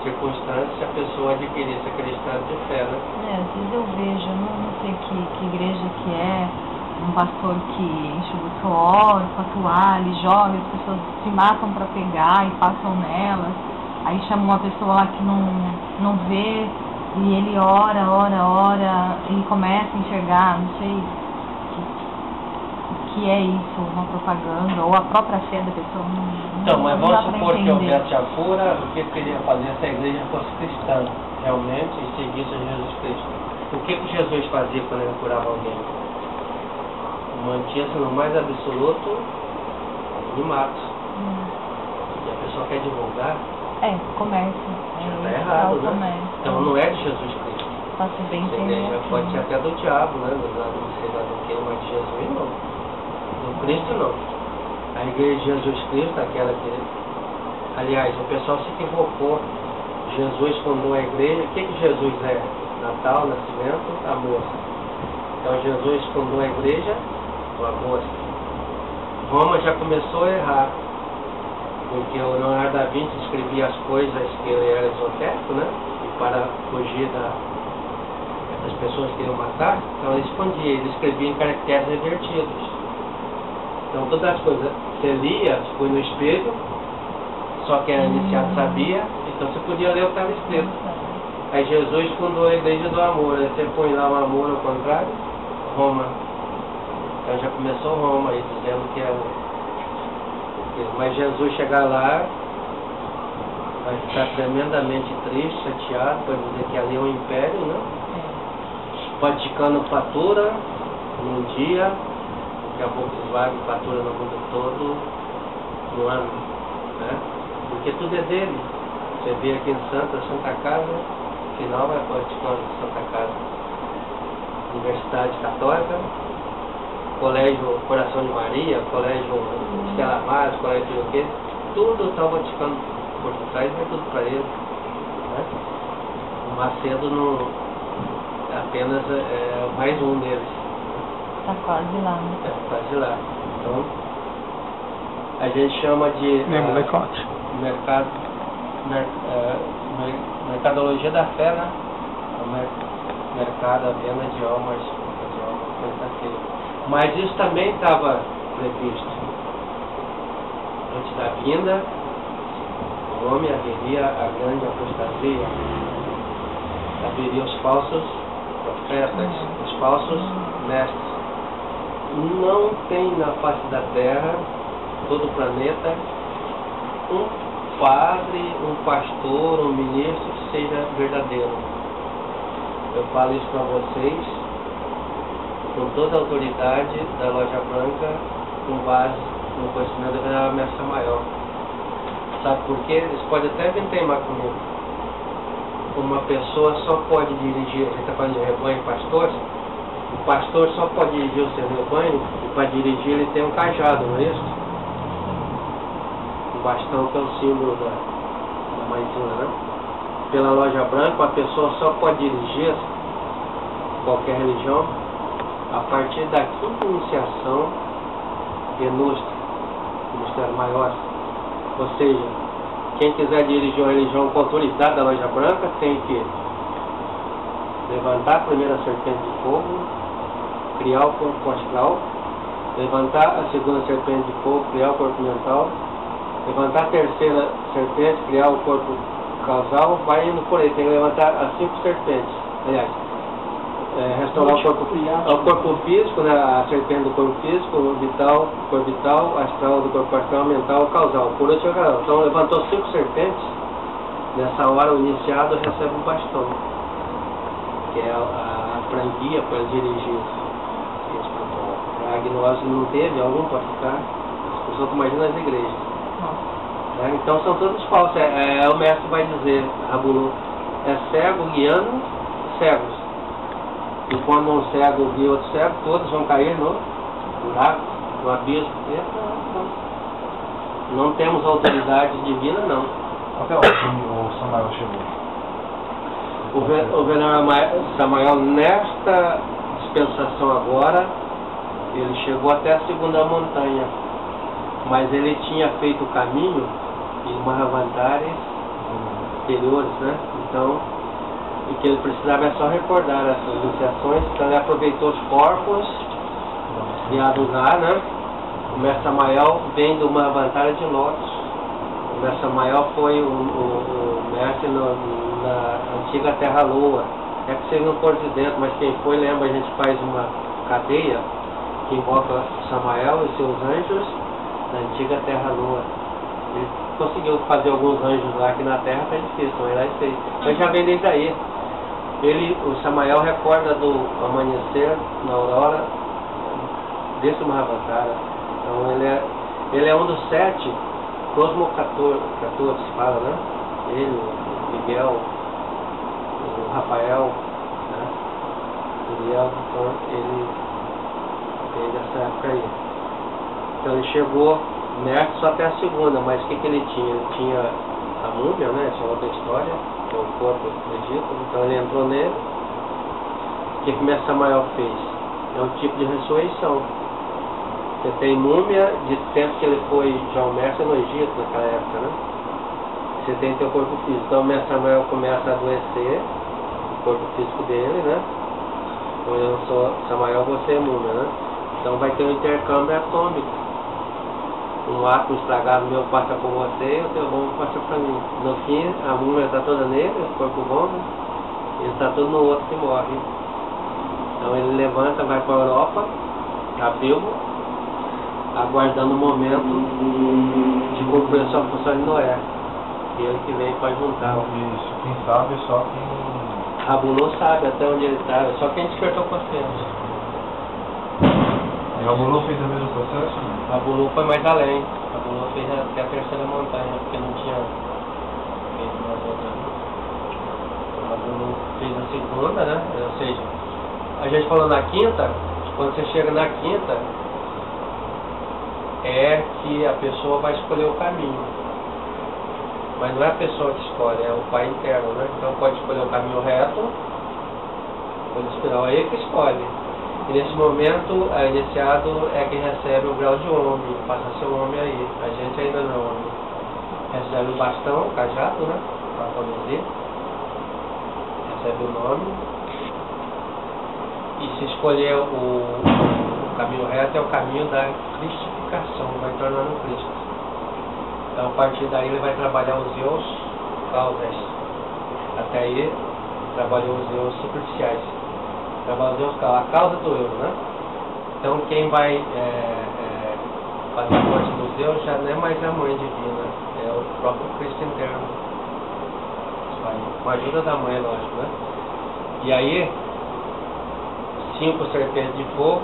circunstância se a pessoa adquirisse aquele estado de fé, né? Às vezes eu vejo, eu não sei que igreja que é, um pastor que enxuga o suor com a toalha e joga, as pessoas se matam para pegar e passam nelas, aí chama uma pessoa lá que não vê, e ele ora, e começa a enxergar, não sei o que é isso, uma propaganda, ou a própria fé da pessoa. Então, mas vamos supor que houvesse a cura, o que eu queria fazer se a igreja fosse cristã, realmente, e seguisse Jesus Cristo. O que Jesus fazia quando ele curava alguém? mantinha-se no mais absoluto anonimato. E a pessoa quer divulgar, Comércio. já está errado, né? Comércio. Então não é de Jesus Cristo. Faço bem Essa entender igreja aqui. pode ser até do diabo, né? Não sei lá do que, mas de Jesus não. Do Cristo não. A igreja de Jesus Cristo, aquela que... Aliás, o pessoal se equivocou. Jesus fundou a igreja. O que Jesus é? Natal, nascimento, amor. Então Jesus fundou a igreja, o amor. Roma já começou a errar. Porque o Leonardo da Vinci escrevia as coisas que ele era esotérico, né? E para fugir das pessoas que iam matar, então ele escondia, ele escrevia em caracteres revertidos. Então todas as coisas você lia, foi no espelho, só quem era iniciado sabia, então você podia ler o que estava escrito. Aí Jesus fundou a igreja do amor, aí você põe lá o amor ao contrário, Roma. Então já começou Roma aí, dizendo que é o... Mas Jesus chegar lá, vai ficar tremendamente triste, chateado, para dizer que ali é um império, né? O Vaticano fatura num dia, daqui a pouco Volkswagen fatura no mundo todo no ano, né? Porque tudo é dele. Você vê aqui em Santa Casa, no final vai para o Vaticano de Santa Casa. Universidade Católica, Colégio Coração de Maria, Colégio Estela Maris, Colégio de o quê? Tudo está o Vaticano por trás, é tudo para ele, né? O Macedo não, apenas é mais um deles. Está quase lá, né? Quase lá. Então, a gente chama de mercadologia da fé, né? O mercado, a venda de almas, coisa feia. Mas isso também estava previsto. Antes da vinda, o homem haveria a grande apostasia, haveria os falsos profetas, os falsos mestres. Não tem na face da Terra, todo o planeta, um padre, um pastor, um ministro que seja verdadeiro. Eu falo isso para vocês com toda a autoridade da Loja Branca, com base no conhecimento da Mestra Maior. Sabe por quê? Eles podem até vir teimar comigo. Uma pessoa só pode dirigir, a gente está falando de rebanho e pastores, o pastor só pode dirigir o seu rebanho, e para dirigir ele tem um cajado, não é isso? O bastão que é o símbolo da maisena, né? Pela Loja Branca, a pessoa só pode dirigir qualquer religião a partir da quinta iniciação genústica, ministério maior. Ou seja, quem quiser dirigir uma religião com autoridade da Loja Branca tem que levantar a primeira serpente de fogo, criar o corpo astral, levantar a segunda serpente de fogo, criar o corpo mental, levantar a terceira serpente, criar o corpo causal, vai indo por aí, tem que levantar as 5 serpentes, aliás, restaurar o corpo físico, né, a serpente do corpo físico, o corpo vital, astral do corpo astral, mental, causal. Por último, então levantou 5 serpentes, nessa hora o iniciado recebe um bastão, que é a franquia para dirigir esse propósito. A agnose não teve, algum pode ficar, as pessoas imaginam as igrejas. Então são todos falsos, o mestre vai dizer, Rabulu, é cego guiando cegos. E quando um cego guia outro cego, todos vão cair no buraco, no abismo. Não temos autoridade divina, não. Qual é o que o Samael chegou? O venerável Samael, nesta dispensação agora, ele chegou até a segunda montanha, mas ele tinha feito o caminho em Mahavantares anteriores, né? Então, e que ele precisava é só recordar essas iniciações, então ele aproveitou os corpos de Adugá, né? O mestre Samael vem do Mahavantara de Lótus. O mestre Samael foi o mestre na antiga Terra-Lua. É que vocês não foram de dentro, mas quem foi lembra, a gente faz uma cadeia que invoca Samael e seus anjos na antiga Terra-Lua. Ele conseguiu fazer alguns anjos lá, que na Terra está difícil, não era isso aí. Mas já vem desde aí. O Samael recorda do amanhecer, na aurora, desse Mahabharata. Então ele é um dos 7 cosmocatores, se fala, né? Ele, o Miguel, o Rafael, né? Miguel, então ele veio dessa época aí. Então ele chegou nessa só até a segunda, mas o que ele tinha? Ele tinha a múmia, né? Essa é outra história, que é o corpo do Egito. Então ele entrou nele. O que Mestre Samael fez? É um tipo de ressurreição. Você tem múmia de tempo que ele foi já o mestre no Egito, naquela época, né? Você tem teu corpo físico. Então o Mestre Samael começa a adoecer, o corpo físico dele, né? Então eu sou Samael, você é múmia, né? Então vai ter um intercâmbio atômico. Um átomo estragado meu passa por você, o teu bombo passa para mim. No fim, a múmia está toda nele, o corpo bomba, ele está todo no outro que morre. Então ele levanta, vai para a Europa, está vivo, aguardando o momento de cumprir a sua função de Noé. E ele que vem para juntar. Isso, quem sabe é só quem... Rabu não sabe até onde ele está, é só quem despertou consciência. E o Abulu fez o mesmo processo? Rabu foi mais além. Rabu fez até a terceira montanha, porque não tinha feito mais outra. Rabu fez a segunda, né? Ou seja, a gente falou na quinta, quando você chega na quinta, é que a pessoa vai escolher o caminho. Mas não é a pessoa que escolhe, é o pai interno, né? Então pode escolher o caminho reto, ou espiral, é ele que escolhe. E nesse momento, a iniciado é quem recebe o grau de homem, passa a ser um homem aí. A gente ainda não é homem. Recebe o bastão, o cajado, né? Para conduzir. Recebe o nome. E se escolher o caminho reto, é o caminho da cristificação, vai tornando Cristo. Então, a partir daí, ele vai trabalhar os eus causas. Até aí, trabalhou os eus superficiais. Trabalhou os eus, a causa do eu, né? Então, quem vai fazer parte dos eus já não é mais a mãe divina, é o próprio Cristo interno. Isso aí, com a ajuda da mãe, lógico, né? E aí, 5 serpentes de fogo